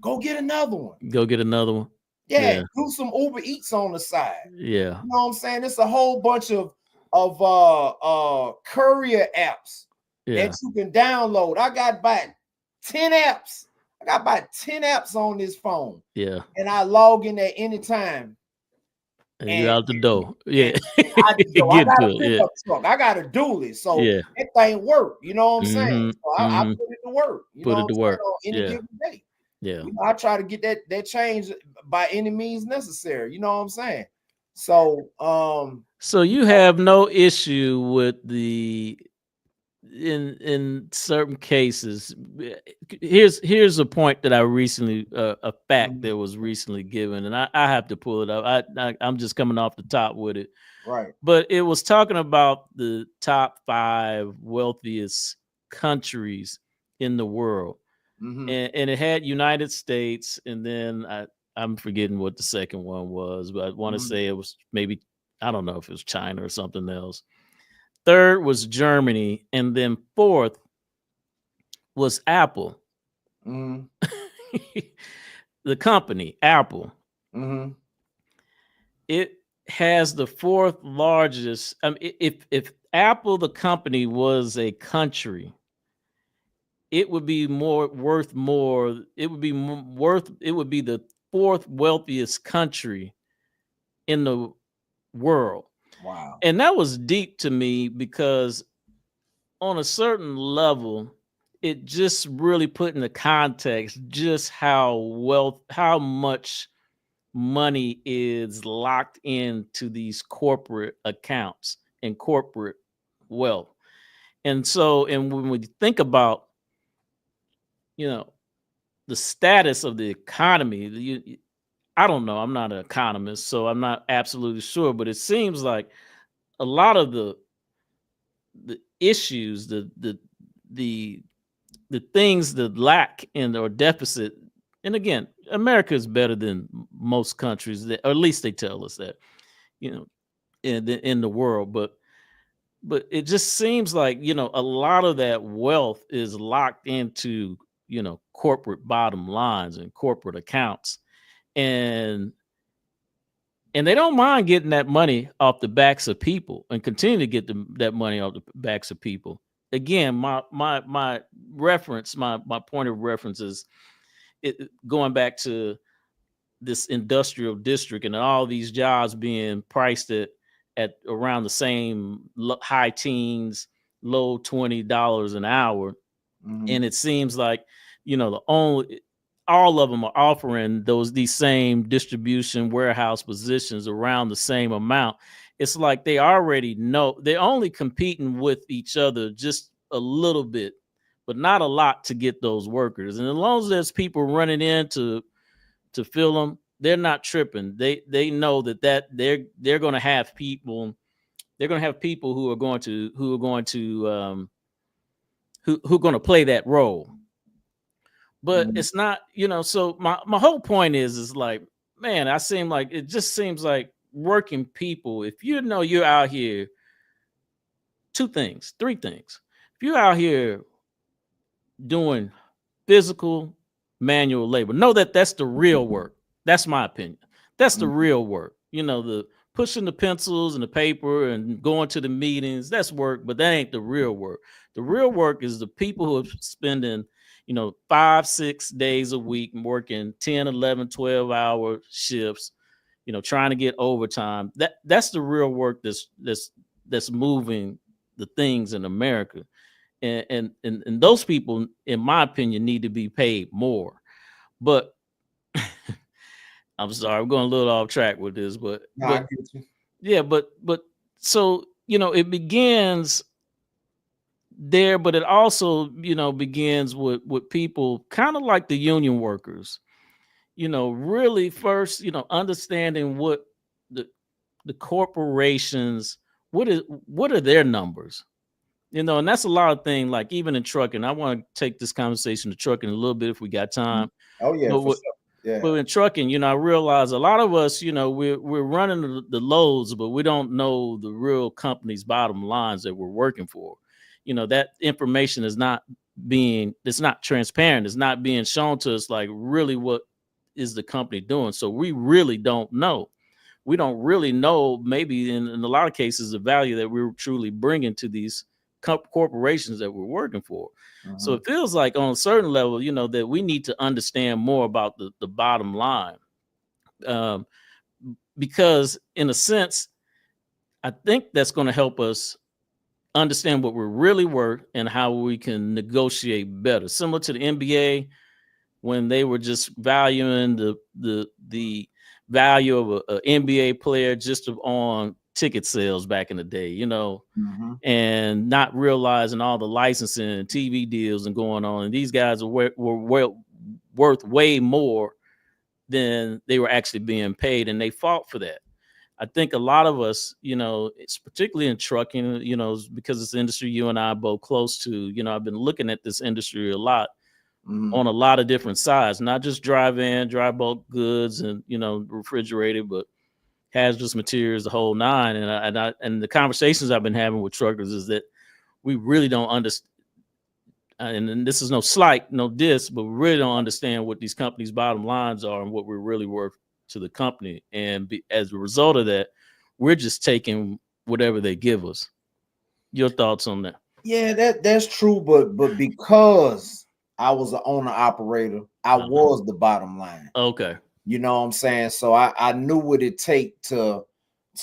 go get another one. Go get another one. Yeah, do some Uber Eats on the side. Yeah. You know what I'm saying? It's a whole bunch of courier apps that you can download. I got about 10 apps. I got about 10 apps on this phone. Yeah. And I log in at any time. And you out the door. Yeah. I got a pickup truck. I got a dually. So that thing work. You know what I'm saying? So I put it to work. You know what I'm saying? On any given day. Yeah. You know, I try to get that change by any means necessary. You know what I'm saying? So so you have no issue with the in certain cases. Here's a point that I recently a fact that was recently given, and I have to pull it up. I'm just coming off the top with it. Right. But it was talking about the top 5 wealthiest countries in the world. And it had United States, and then I'm forgetting what the second one was, but I want to say it was maybe, I don't know if it was China or something else. Third was Germany, and then fourth was Apple. The company, Apple. It has the 4th largest. I mean, if Apple, the company, was a country, it would be worth more. It would be the 4th wealthiest country in the world. Wow. And that was deep to me because on a certain level, it just really put into context just how much money is locked into these corporate accounts and corporate wealth. And so, and when we think about, the status of the economy, I don't know, I'm not an economist, so I'm not absolutely sure, but it seems like a lot of the issues, the things that lack in or deficit, and again, America is better than most countries, or at least they tell us that, in the world, but it just seems like, a lot of that wealth is locked into, corporate bottom lines and corporate accounts, and they don't mind getting that money off the backs of people and continue to get that money off the backs of people. Again, my reference, my point of reference is going back to this industrial district and all these jobs being priced at around the same high teens, low $20 an hour. Mhm. And it seems like, all of them are offering these same distribution warehouse positions around the same amount. It's like they already know they're only competing with each other just a little bit, but not a lot to get those workers. And as long as there's people running in to fill them, they're not tripping. They know that they're going to have people. They're going to have people who are going to who are going to play that role. But it's not, so my whole point is like, man, it just seems like working people, if you're out here, three things. If you're out here doing physical manual labor, know that that's the real work. That's my opinion. That's the real work. The pushing the pencils and the paper and going to the meetings, that's work, but that ain't the real work. The real work is the people who are spending 5-6 days a week working 10, 11, 12-hour shifts, trying to get overtime. That's the real work that's moving the things in America. And those people, in my opinion, need to be paid more. But I'm sorry, I'm going a little off track with this, but I get you. yeah, but so it begins there, but it also begins with people kind of like the union workers, really first understanding what the corporations, what are their numbers, and that's a lot of things. Like even in trucking, I want to take this conversation to trucking a little bit if we got time. Oh yeah, but for sure. Yeah. But in trucking, I realize a lot of us, we're running the loads, but we don't know the real company's bottom lines that we're working for. That information is it's not transparent. It's not being shown to us, like really what is the company doing. So we really don't know. We don't really know, maybe in a lot of cases, the value that we're truly bringing to these corporations that we're working for. So it feels like on a certain level, that we need to understand more about the bottom line. Because in a sense, I think that's going to help us understand what we're really worth and how we can negotiate better. Similar to the NBA, when they were just valuing the value of an NBA player just on ticket sales back in the day, and not realizing all the licensing and TV deals and going on. And these guys were worth way more than they were actually being paid, and they fought for that. I think a lot of us, it's particularly in trucking, because it's the industry you and I are both close to. I've been looking at this industry a lot on a lot of different sides, not just dry bulk goods and refrigerated, but hazardous materials, the whole nine. And the conversations I've been having with truckers is that we really don't understand. And this is no slight, no diss, but we really don't understand what these companies' bottom lines are and what we're really worth to the company. And as a result of that, we're just taking whatever they give us. Your thoughts on that? Yeah, that's true, but because I was an owner operator, I was the bottom line. Okay. You know what I'm saying? So I knew what it take to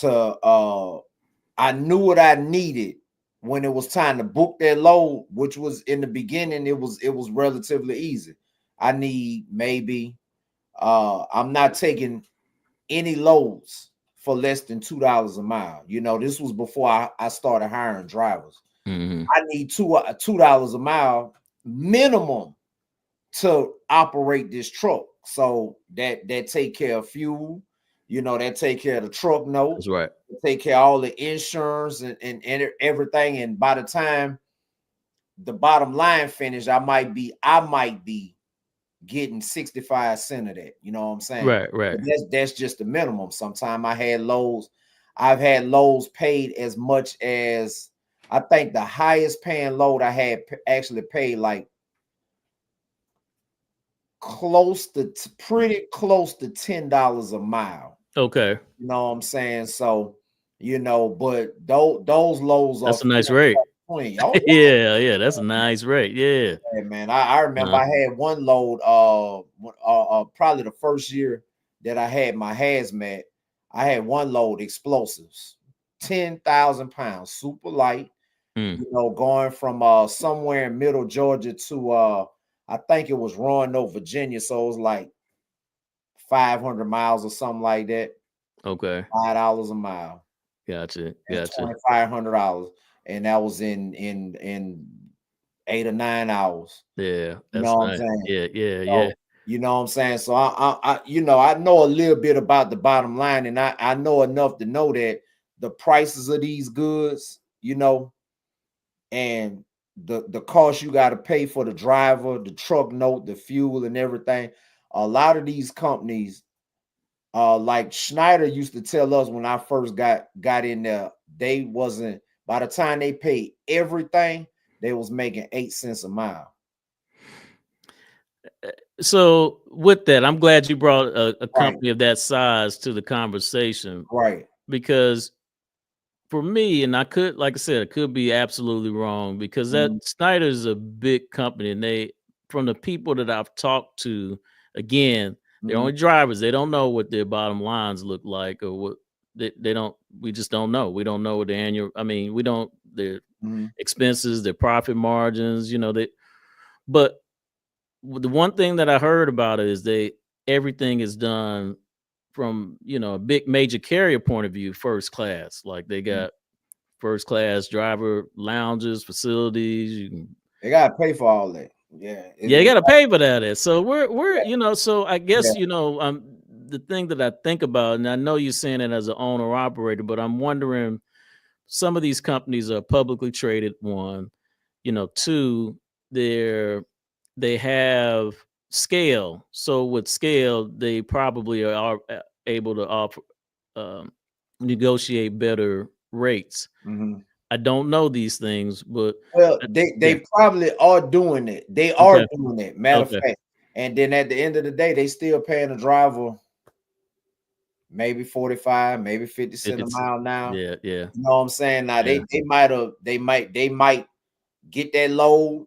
I knew what I needed when it was time to book that load, which was in the beginning, it was relatively easy. I need maybe I'm not taking any loads for less than $2 a mile. You know, this was before I started hiring drivers. Mm-hmm. I need $2 a mile minimum to operate this truck. So that take care of fuel, you know, that take care of the truck note. That's right. Take care of all the insurance and everything. And by the time the bottom line finish, I might be getting 65 cents of that. You know what I'm saying? Right. But that's just the minimum. Sometimes I've had loads paid as much as, I think the highest paying load I had actually paid like pretty close to $10 a mile. Okay. You know what I'm saying? So, you know, but those lows that's are a nice rate. Oh, yeah, that's a nice rate. Yeah, man. I remember I had one load probably the first year that I had my hazmat. I had one load explosives, 10,000 pounds, super light. You know, going from somewhere in middle Georgia to I think it was Roanoke, Virginia. So it was like 500 miles or something like that. Okay. $5 a mile. Gotcha. $2,500. And that was in 8 or 9 hours. Yeah. You know what I'm saying? Yeah. You know what I'm saying? So I you know, I know a little bit about the bottom line, and I know enough to know that the prices of these goods, you know, and the cost you got to pay for the driver, the truck note, the fuel, and everything. A lot of these companies, like Schneider used to tell us when I first got in there, they wasn't, by the time they paid everything, they was making 8 cents a mile. So with that, I'm glad you brought a company of that size to the conversation, right? Because for me, and I could, like I said, I could be absolutely wrong, because that Snyder's a big company, and they, from the people that I've talked to, again, they're only drivers. They don't know what their bottom lines look like, or what they don't. We just don't know. We don't know what the annual. I mean, we don't their expenses, their profit margins. You know, but the one thing that I heard about it is everything is done from, you know, a big major carrier point of view, first class. Like they got first class driver lounges, facilities. They gotta pay for all that. Yeah, you gotta pay for that. So we're you know, so I guess you know, the thing that I think about, and I know you're saying it as an owner operator, but I'm wondering, some of these companies are publicly traded, one, you know, two, they have scale. So with scale, they probably are able to offer negotiate better rates. I don't know these things, but they probably are doing it. They are doing it. Matter of fact, and then at the end of the day, they still paying the driver maybe 45, maybe 50 cents a mile now. Yeah. You know what I'm saying? Now they might get that load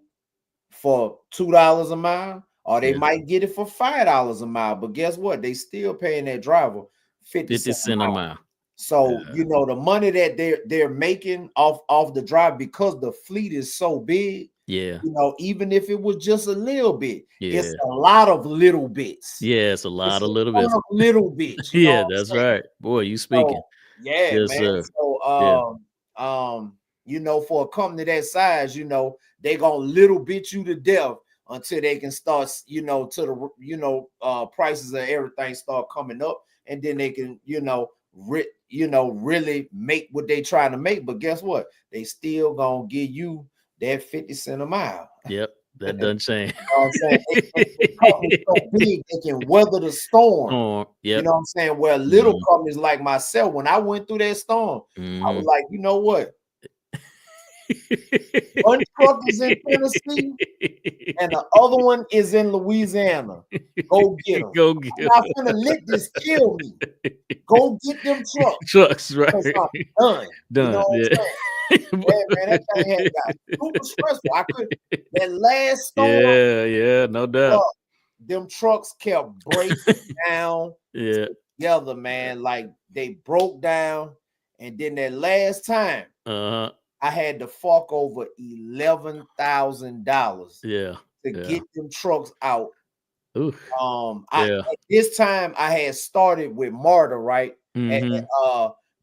for $2 a mile, or they might get it for $5 a mile. But guess what? They still paying that driver 50 cents a mile. So you know, the money that they're making off the drive, because the fleet is so big. Yeah. You know, even if it was just a little bit, it's a lot of little bits. Yeah, it's a lot of little bits. Little bits. Yeah, that's right. Boy, you speaking. So, yeah, yes, man. Sir. So you know, for a company that size, you know, they gonna little bit you to death until they can start, you know, to the, you know, prices of everything start coming up, and then they can, you know, really make what they trying to make. But guess what? They still gonna give you that 50 cents a mile. Yep, that doesn't change. You know what I'm saying? Companies so big, they can weather the storm. Yep. You know what I'm saying? Where little companies like myself, when I went through that storm, I was like, you know what? One truck is in Tennessee and the other one is in Louisiana. Go get them. Go get them. I'm not gonna let this kill me. Go get them trucks, right? Done. You know what I'm saying? Man, that thing had got super stressful. That last storm. Yeah, no doubt. Them trucks kept breaking down together, man. Like they broke down, and then that last time, I had to fork over $11,000 Yeah. to get them trucks out. Ooh. At this time I had started with MARTA, right?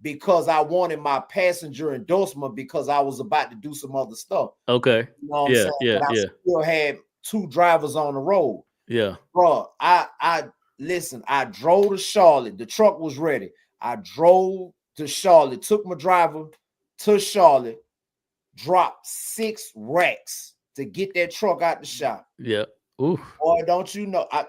Because I wanted my passenger endorsement because I was about to do some other stuff. Okay. You know what I'm saying? But I still had 2 drivers on the road. Yeah. Bro, I listen, I drove to Charlotte. The truck was ready. I drove to Charlotte, took my driver to Charlotte, dropped 6 racks to get that truck out the shop. Yeah. Ooh. Boy, don't you know? I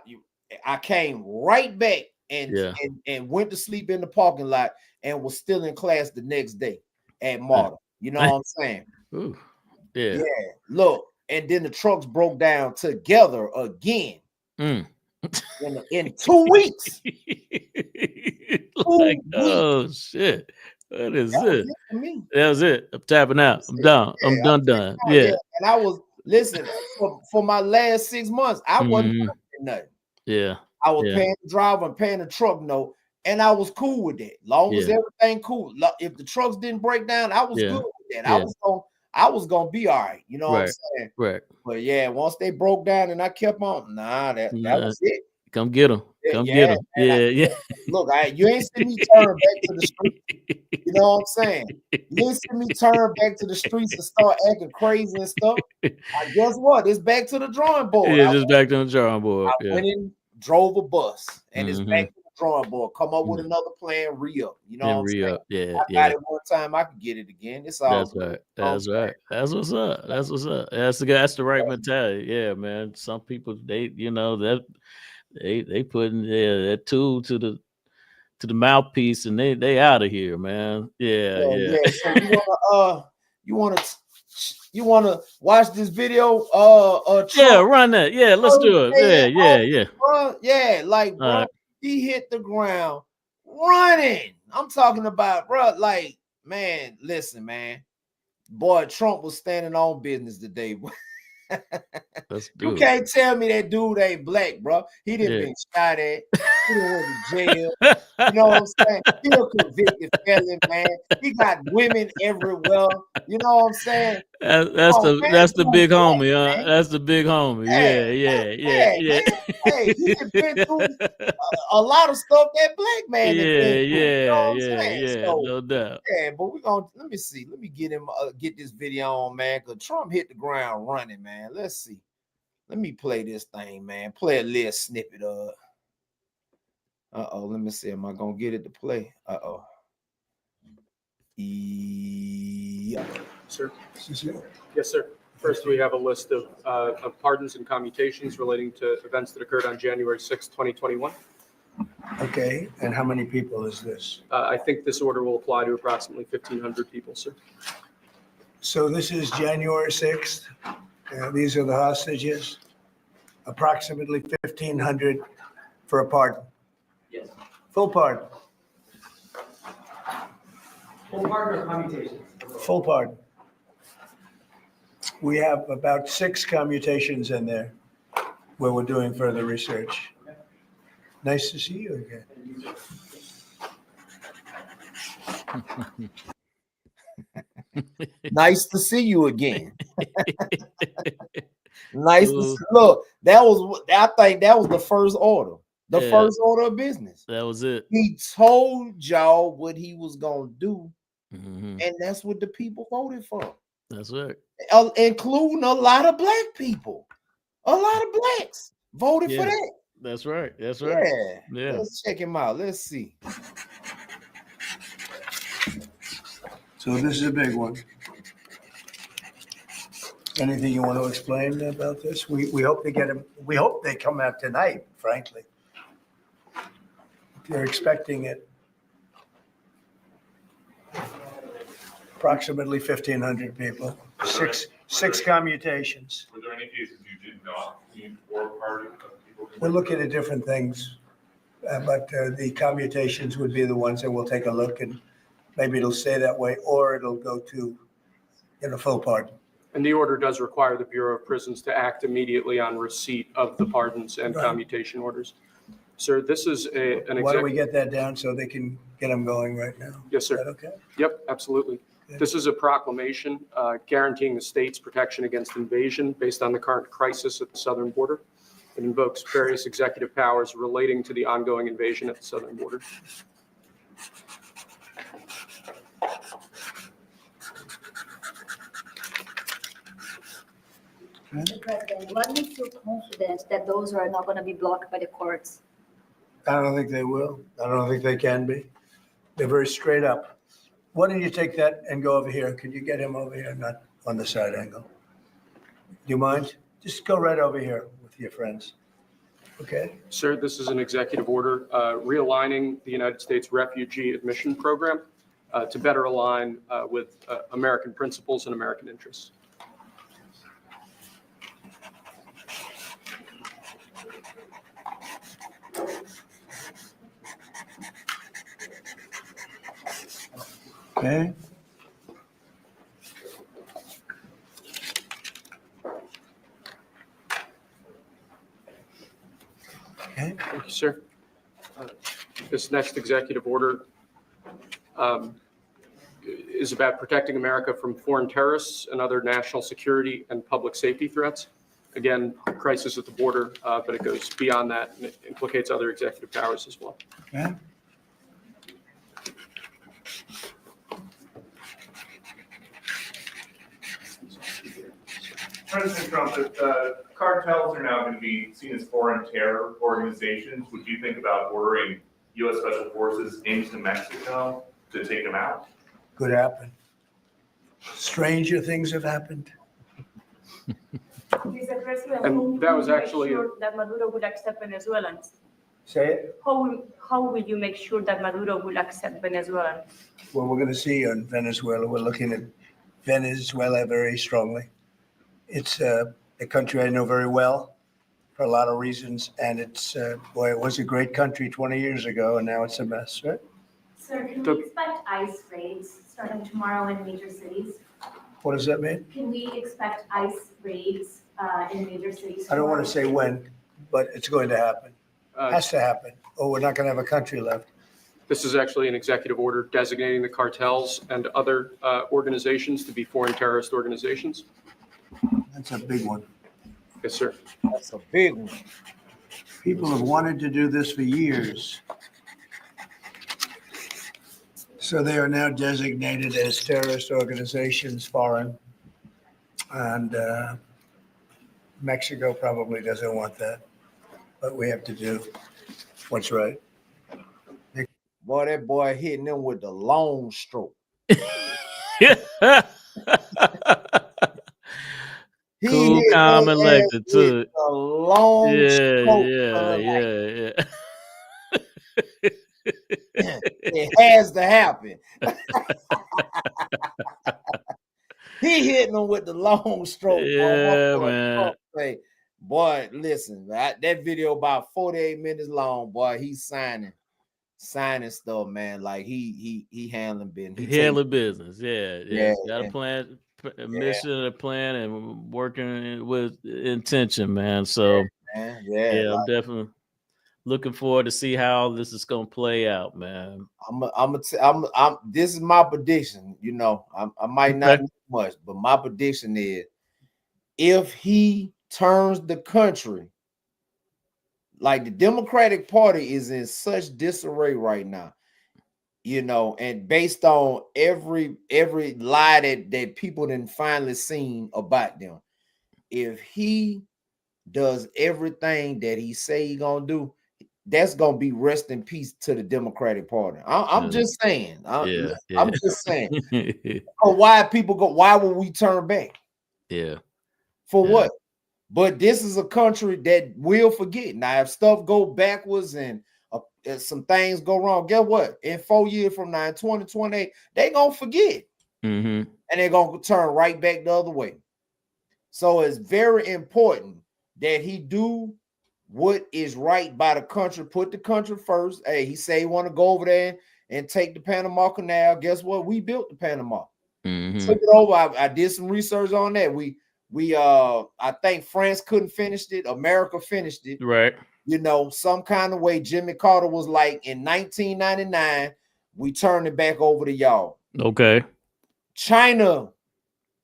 came right back and went to sleep in the parking lot and was still in class the next day at MARTA. You know what I'm saying? Ooh. Yeah. Yeah. Look, and then the trucks broke down together again in 2 weeks. Like, oh shit. What is this? That was it. I'm tapping out. I'm done. I'm done. Yeah. And I was for my last 6 months, I wasn't doing nothing. Yeah. I was paying the driver and paying the truck note, and I was cool with that. Long as everything cool. If the trucks didn't break down, I was good with that. I was gonna be all right. You know what I'm saying? Right. But yeah, once they broke down and I kept on, that was it. Come get them. Come get them. Yeah. Look, you ain't seen me turn back to the street. You know what I'm saying? You ain't seen me turn back to the streets and start acting crazy and stuff. Guess what? It's back to the drawing board. Yeah, just back to the drawing board. I went and drove a bus, and it's back to the drawing board. Come up with another plan, re-up. You know what I'm saying? Yeah, I got it one time, I could get it again. It's all right. That's right. That's what's up. That's what's up. That's the right mentality. Yeah, man. Some people they putting that tool to the mouthpiece and they out of here, man. Yeah. So you wanna watch this video? Run that. Yeah, let's do it. Yeah. Yeah, like bro, he hit the ground running. I'm talking about, bro. Like, man, listen, man. Boy, Trump was standing on business today. You can't tell me that dude ain't black, bro. He didn't been shot at. He didn't went to jail. You know what I'm saying? He a convicted felon, man. He got women everywhere. You know what I'm saying? That's the big homie, huh? That's the big homie. Yeah. Hey, he done been through a lot of stuff that black man. No doubt. Yeah, but we're gonna let me get this video on, man, because Trump hit the ground running, man. Let's see. Let me play this thing, man. Play a little snippet of. Let me see. Am I gonna get it to play? Yeah. Sir. Yes, sir. First, we have a list of pardons and commutations relating to events that occurred on January 6, 2021. Okay, and how many people is this? I think this order will apply to approximately 1,500 people, sir. So this is January 6th. These are the hostages. Approximately 1,500 for a pardon. Yes. Full pardon. Full pardon or commutations? Full pardon. We have about 6 commutations in there where we're doing further research. Okay. Nice to see you again. Nice to see you again. Nice to see. Look, I think that was the first order. The first order of business. That was it. He told y'all what he was gonna do, and that's what the people voted for. That's right. Including a lot of black people. A lot of blacks voted for that. That's right. Yeah. Let's check him out. Let's see. So this is a big one. Anything you want to explain about this? We hope they get them. We hope they come out tonight, frankly. They're expecting it. Approximately 1,500 people. Six commutations. Were there any cases you did not need for pardon of people? We're looking at different things, but the commutations would be the ones that we'll take a look, and maybe it'll stay that way, or it'll go to full pardon. And the order does require the Bureau of Prisons to act immediately on receipt of the pardons and commutation orders. Sir, this is Why don't we get that down so they can get them going right now? Yes, sir. Is that okay? Yep, absolutely. This is a proclamation guaranteeing the state's protection against invasion based on the current crisis at the southern border. It invokes various executive powers relating to the ongoing invasion at the southern border. Mr. President, what makes you confident that those are not going to be blocked by the courts? I don't think they will. I don't think they can be. They're very straight up. Why don't you take that and go over here? Could you get him over here, not on the side angle? Do you mind? Just go right over here with your friends. Okay? Sir, this is an executive order realigning the United States refugee admission program to better align with American principles and American interests. Okay? Okay? Thank you, sir. This next executive order is about protecting America from foreign terrorists and other national security and public safety threats. Again, crisis at the border, but it goes beyond that and it implicates other executive powers as well. Okay? President Trump, if cartels are now going to be seen as foreign terror organizations, would you think about ordering U.S. Special Forces into Mexico to take them out? Could happen. Stranger things have happened. Mr. President, And that was actually sure that Maduro would accept Venezuelans. Say it. How will you make sure that Maduro will accept Venezuelans? Well, we're going to see on Venezuela. We're looking at Venezuela very strongly. It's a country I know very well for a lot of reasons. And it's, boy, it was a great country 20 years ago, and now it's a mess, right? Sir, can we expect ICE raids starting tomorrow in major cities? What does that mean? Can we expect ICE raids in major cities? I don't want to say when, but it's going to happen. Uh, Has to happen, or we're not going to have a country left. This is actually an executive order designating the cartels and other organizations to be foreign terrorist organizations. That's a big one. Yes, sir. That's a big one. People have wanted to do this for years. So they are now designated as terrorist organizations, foreign. And Mexico probably doesn't want that. But we have to do what's right. Boy, that boy hitting them with the long stroke. He Cool, hit calm, that and ass collected with too. the long stroke. It has to happen. He hitting them with the long stroke. Yeah, boy. man. Say, boy, listen, that video about 48 minutes long. Boy, he's signing stuff, man. Like he handling business. Handling business. Yeah. Got a yeah. plan, a mission, and a plan, and working with intention, man. So Man. yeah, Like, I'm definitely looking forward to see how this is gonna play out, man. this is my prediction. You know, I might not know much, but my prediction is if he turns the country, like the Democratic Party is in such disarray right now, you know, and based on every lie that people didn't finally seen about them, if he does everything that he say he gonna do, that's gonna be rest in peace to the Democratic Party. I'm just saying. I'm just saying. Why people go? Why would we turn back? Yeah. For what? But this is a country that will forget. Now, if stuff go backwards and some things go wrong, guess what? In 4 years from now, in 2028, they gonna forget, and they're gonna turn right back the other way. So it's very important that he do what is right by the country, put the country first. Hey, he say he want to go over there and take the Panama Canal. Guess what? We built the Panama. Took it over. I did some research on that. I think France couldn't finish it. America finished it. Right. You know, some kind of way. Jimmy Carter was like, in 1999, we turned it back over to y'all. Okay. China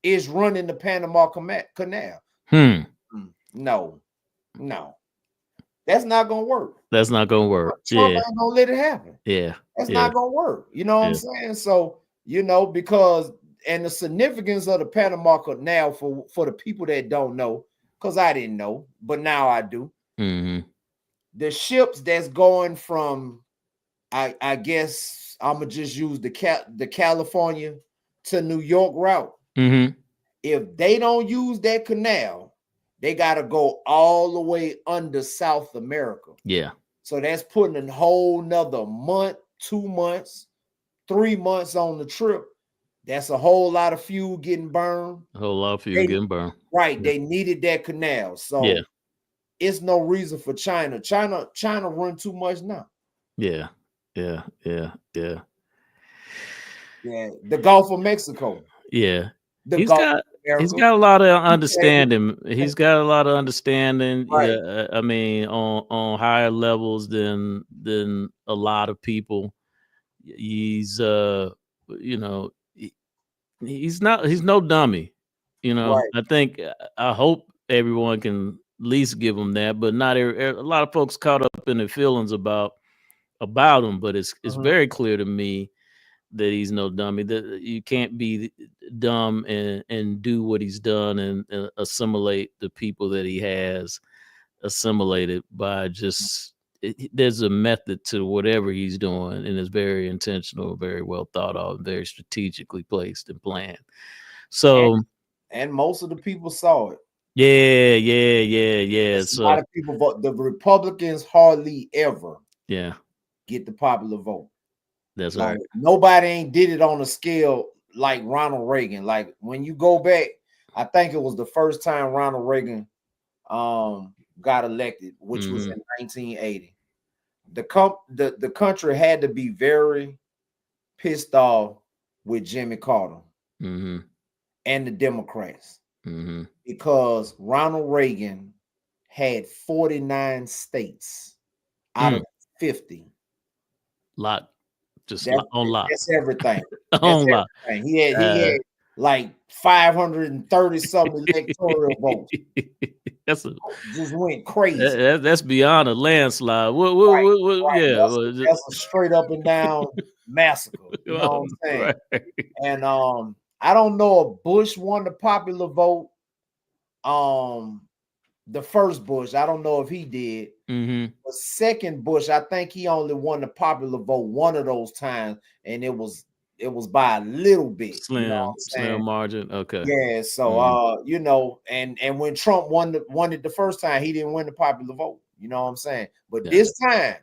is running the Panama Canal. No, that's not gonna work. That's not gonna work. Trump ain't gonna let it happen. Yeah. That's not gonna work. You know what I'm saying? So, because and the significance of the Panama Canal for the people that don't know, because I didn't know, but now I do. The ships that's going from, I guess I'm gonna just use the California to New York route. If they don't use that canal, they gotta go all the way under South America. Yeah. So that's putting a whole nother month, 2 months, 3 months on the trip. That's a whole lot of fuel getting burned. A whole lot of fuel getting burned. Right. They needed that canal. So it's no reason for China. China run too much now. Yeah. The Gulf of Mexico. Yeah. He's got a lot of understanding. He's got a lot of understanding. Right. Yeah, I mean, on higher levels than a lot of people. He's he's no dummy. Right. I hope everyone can at least give him that, but not a lot of folks caught up in their feelings about him. But it's very clear to me that he's no dummy. That you can't be dumb and do what he's done and assimilate the people that he has assimilated by just. There's a method to whatever he's doing, and it's very intentional, very well thought out, very strategically placed and planned. So, and most of the people saw it. Yeah. So a lot of people vote. The Republicans hardly ever get the popular vote. That's right. Nobody ain't did it on a scale like Ronald Reagan. Like when you go back, I think it was the first time Ronald Reagan got elected, which was in 1980. The country had to be very pissed off with Jimmy Carter and the Democrats because Ronald Reagan had 49 states out of 50. Lot. That's everything. Lot. He had like 530 something electoral votes. Just went crazy. That's beyond a landslide. Right. That's a straight up and down massacre. You know what I'm saying? Right. And I don't know if Bush won the popular vote. The first Bush, I don't know if he did. The second Bush, I think he only won the popular vote one of those times, and it was by a little bit. Slim margin. Okay. Yeah. So and when Trump won it the first time, he didn't win the popular vote. You know what I'm saying? But this time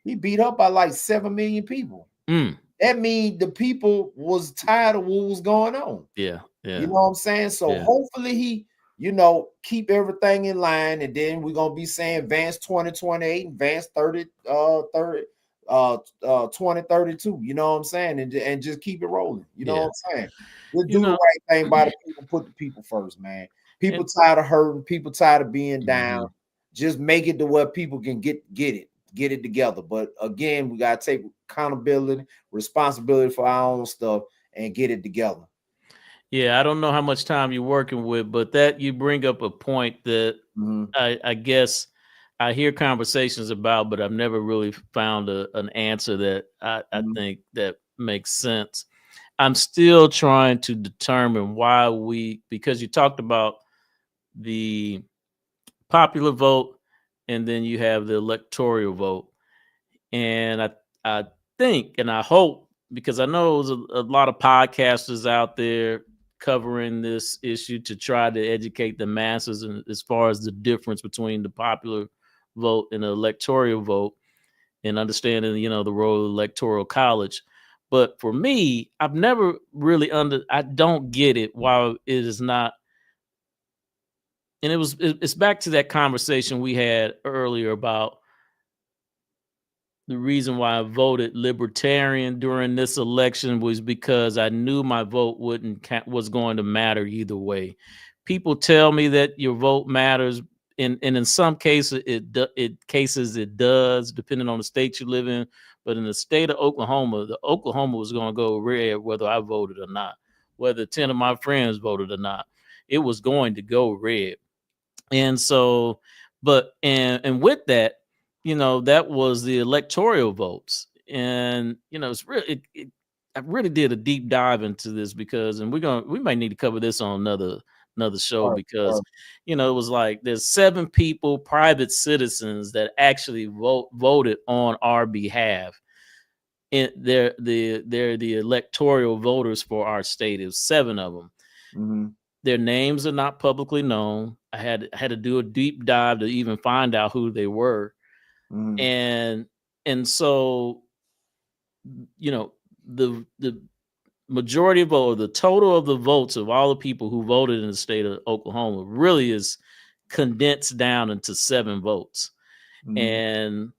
he beat up by like 7 million people. That means the people was tired of what was going on. Yeah. You know what I'm saying? So hopefully he, keep everything in line, and then we're gonna be saying Vance 2028 and Vance 2032. You know what I'm saying? And just keep it rolling. You know what I'm saying? Just do the right thing by the people, put the people first, man. People tired of hurting, people tired of being down. Just make it to where people can get it together. But again, we gotta take accountability, responsibility for our own stuff and get it together. Yeah, I don't know how much time you're working with, but that you bring up a point that I guess I hear conversations about, but I've never really found an answer that I think that makes sense. I'm still trying to determine why because you talked about the popular vote and then you have the electoral vote. And I think, and I hope, because I know there's a lot of podcasters out there covering this issue to try to educate the masses and as far as the difference between the popular vote and the electoral vote and understanding, the role of the electoral college. But for me, I've never really I don't get it why it is not. And it's back to that conversation we had earlier about the reason why I voted Libertarian during this election was because I knew my vote was going to matter either way. People tell me that your vote matters, and in some cases it does, depending on the state you live in. But in the state of Oklahoma, Oklahoma was going to go red whether I voted or not. whether 10 of my friends voted or not. It was going to go red. And so, but and with that, that was the electoral votes. And it's really I really did a deep dive into this because, and we might need to cover this on another show, because it was like there's 7 people, private citizens, that actually voted on our behalf. And they're the electoral voters for our state. It was 7 of them. Mhm. Their names are not publicly known. I had to do a deep dive to even find out who they were. Mhm. And so, the majority of or the total of the votes of all the people who voted in the state of Oklahoma really is condensed down into 7 votes. Mhm. And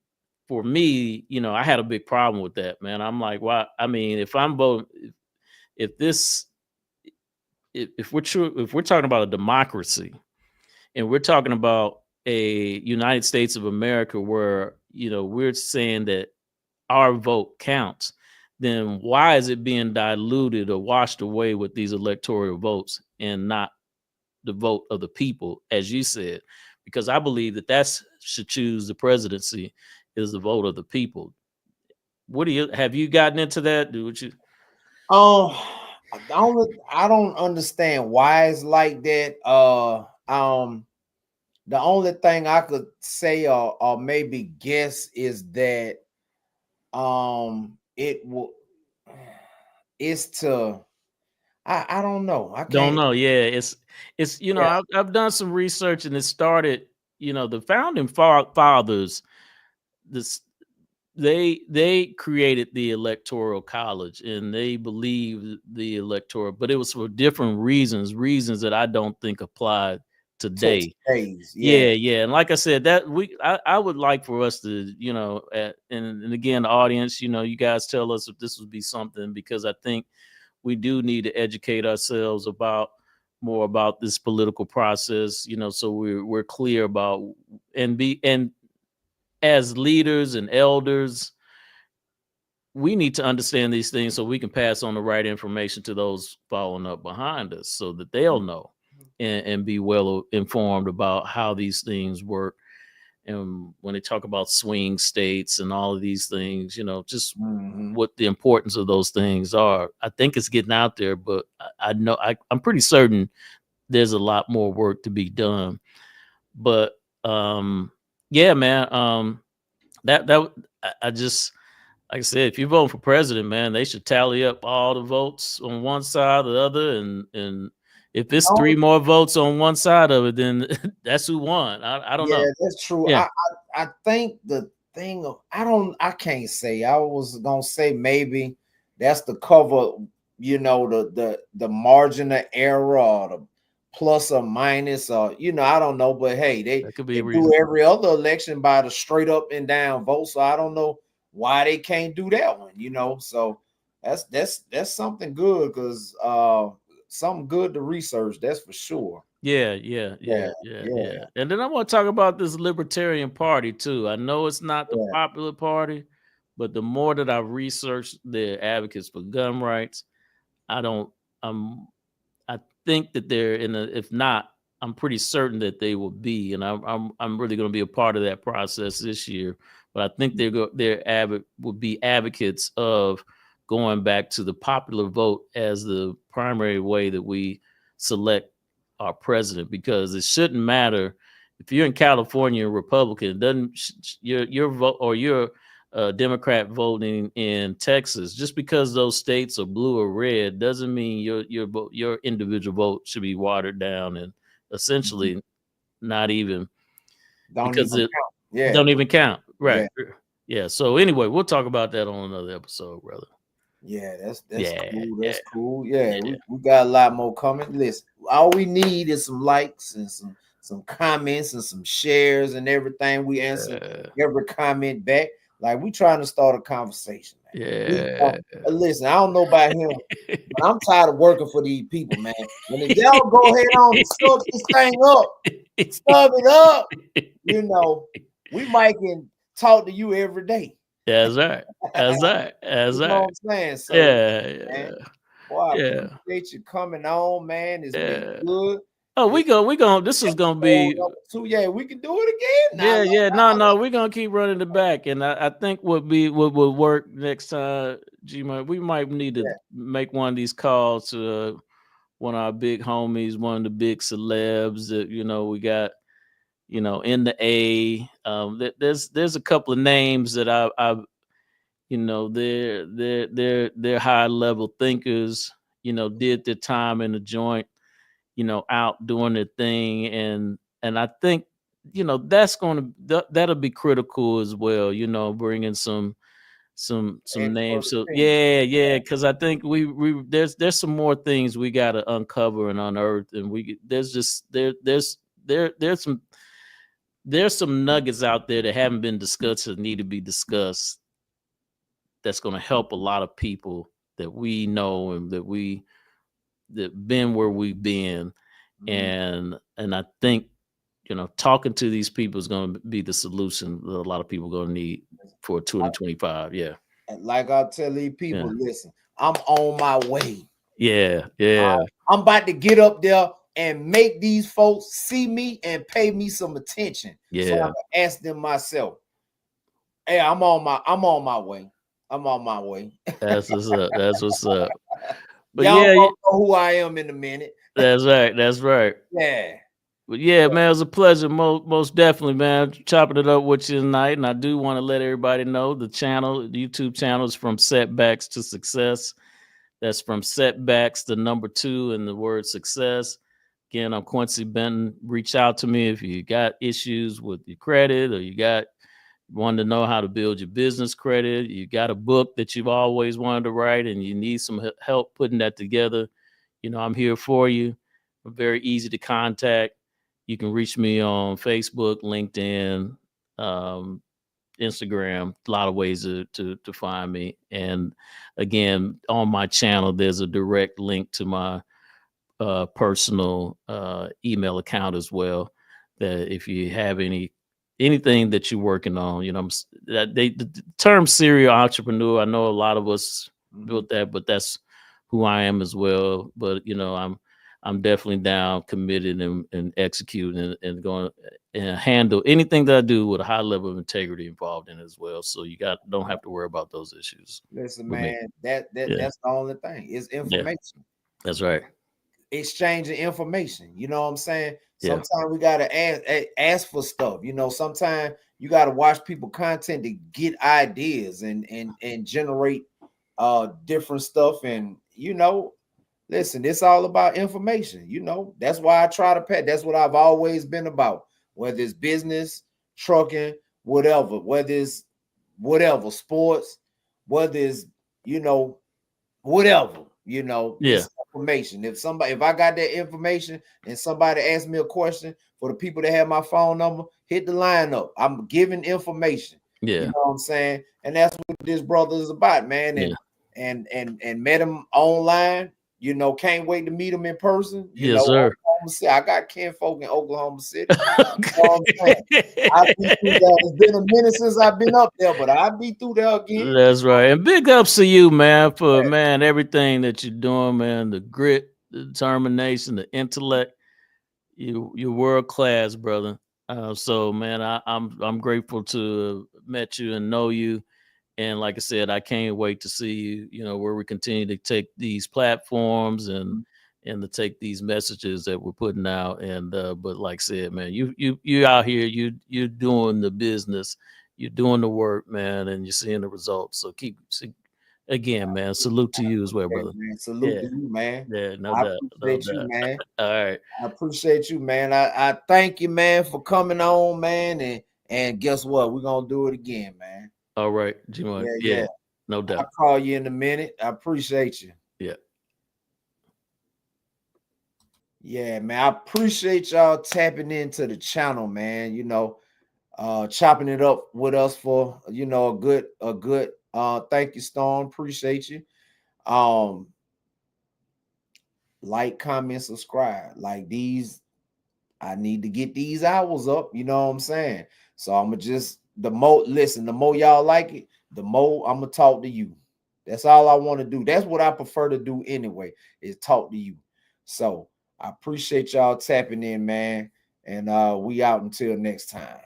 for me, I had a big problem with that, man. I'm like, why? I mean, if I'm voting, if we're talking about a democracy, and we're talking about a United States of America where, we're saying that our vote counts, then why is it being diluted or washed away with these electoral votes and not the vote of the people, as you said? Because I believe that should choose the presidency is the vote of the people. Have you gotten into that? I don't understand why it's like that. The only thing I could say or maybe guess is that it's to I don't know. I Don't can't. know. Yeah, it's Yeah. I've done some research, and it started, the founding fathers, this they created the electoral college, and they believed the electoral, but it was for different reasons that I don't think apply To today. today's, yeah. Yeah. And like I said, that I would like for us to, and again, the audience, you guys tell us if this would be something, because I think we do need to educate ourselves more about this political process, so we're clear about, and as leaders and elders, we need to understand these things so we can pass on the right information to those following up behind us, so that they'll know and be well informed about how these things work. And when they talk about swing states and all of these things, just Mhm. what the importance of those things are. I think it's getting out there, but I know I'm pretty certain there's a lot more work to be done. But yeah, man, that I just, like I said, if you're voting for president, man, they should tally up all the votes on one side or the other, and if it's 3 more votes on one side of it, then that's who won. I don't Yeah, know. that's true. Yeah. I think the thing I can't say. I was gonna say maybe that's the cover, the margin of error, or the plus or minus, or I don't know. But hey, That could be they a do reason. every other election by the straight up and down vote. So I don't know why they can't do that one, So that's something good, because something good to research, that's for sure. Yeah. Yeah, And then I want to talk about this Libertarian Party too. I know it's not the yeah. popular party, but the more that I researched their advocates for gun rights, I don't. I think that they're if not, I'm pretty certain that they will be, and I'm really going to be a part of that process this year. But I think would be advocates of going back to the popular vote as the primary way that we select our president, because it shouldn't matter if you're in California, a Republican, it doesn't your vote, or you're a Democrat voting in Texas, just because those states are blue or red doesn't mean your individual vote should be watered down and essentially not even, Don't because even it count. Yeah, don't even count. yeah, Right. Yeah. So anyway, we'll talk about that on another episode, brother. yeah. That's Yeah. cool. Yeah. That's cool. Yeah, Yeah. we got a lot more coming. Listen, all we need is some likes and some comments and some shares and everything. We answer every comment back. Like, we trying to start a conversation, man. Listen, I don't know about him, but I'm tired of working for these people, man. When y'all go ahead on and start this thing up, start it up, we might can talk to you every day. That's right. That's right. That's You know right. what I'm saying? So, Yeah. man, Boy, I Yeah. appreciate you coming on, man. It's been good. Oh, we go. This is gonna be. So yeah, we can do it again. Now. Yeah. No, we're gonna keep running it back, and I think what will work next time, we might need to make one of these calls to one of our big homies, one of the big celebs that we got, in the A. There's a couple of names that I they're high level thinkers. Did their time in the joint, out doing their thing, and I think that'll be critical as well. Bringing some names. So yeah, because I think we there's some more things we got to uncover and unearth, and there's some nuggets out there that haven't been discussed that need to be discussed. That's going to help a lot of people that we know and that been where we've been. And I think, talking to these people is going to be the solution that a lot of people are going to need for 2025. Yeah. Like I tell these people, listen, I'm on my way. Yeah. I'm about to get up there and make these folks see me and pay me some attention. Yeah. So I can ask them myself, hey, I'm on my way. I'm on my way. That's what's up. But y'all know who I am in a minute. That's right. Yeah. But yeah, man, it was a pleasure. Most definitely, man. Chopping it up with you tonight. And I do want to let everybody know the YouTube channel is From Setbacks to Success. That's from setbacks, the number 2 and the word success. Again, I'm Quincy Benton. Reach out to me if you got issues with your credit, or you want to know how to build your business credit. You got a book that you've always wanted to write and you need some help putting that together. I'm here for you. I'm very easy to contact. You can reach me on Facebook, LinkedIn, Instagram, a lot of ways to find me. And again, on my channel, there's a direct link to my personal email account as well, that if you have anything that you're working on, the term serial entrepreneur, I know a lot of us built that, but that's who I am as well. But I'm definitely down, committed, and executing and going and handle anything that I do with a high level of integrity involved in it as well. So you don't have to worry about those issues. Listen, man, that's the only thing. It's information. Yeah. That's right. Exchanging information. You know what I'm saying? Sometimes we gotta ask for stuff. Sometimes you gotta watch people content to get ideas and generate different stuff. And listen, it's all about information. That's why I try to pay. That's what I've always been about. Whether it's business, trucking, whatever, whether it's sports, whether it's whatever, it's information. If I got that information and somebody asks me a question, for the people that have my phone number, hit the line up. I'm giving information. Yeah. You know what I'm saying? And that's what this brother is about, man. And met him online. Can't wait to meet him in person. Yes, sir. I got kinfolk in Oklahoma City. It's been a minute since I've been up there, but I'll be through there again. That's right. And big ups to you, man, for everything that you're doing, man. The grit, the determination, the intellect. You're world class, brother. So, man, I'm grateful to have met you and know you. And like I said, I can't wait to see you, where we continue to take these platforms and to take these messages that we're putting out. And but like I said, man, you out here, you're doing the business, you're doing the work, man, and you're seeing the results. So again, man, salute to you as well, brother. Man, salute to you, man. Yeah, no I doubt. appreciate you, man. All right. I appreciate you, man. I thank you, man, for coming on, man. And guess what? We're gonna do it again, man. All right, G-Money. Yeah, no doubt. I'll call you in a minute. I appreciate you. Yeah. Yeah, man. I appreciate y'all tapping into the channel, man. Chopping it up with us for a good thank you, Storm. Appreciate you. Like, comment, subscribe. Like these, I need to get these hours up. You know what I'm saying? So I'm gonna just the more y'all like it, the more I'm gonna talk to you. That's all I want to do. That's what I prefer to do anyway, is talk to you. So I appreciate y'all tapping in, man. And we out until next time.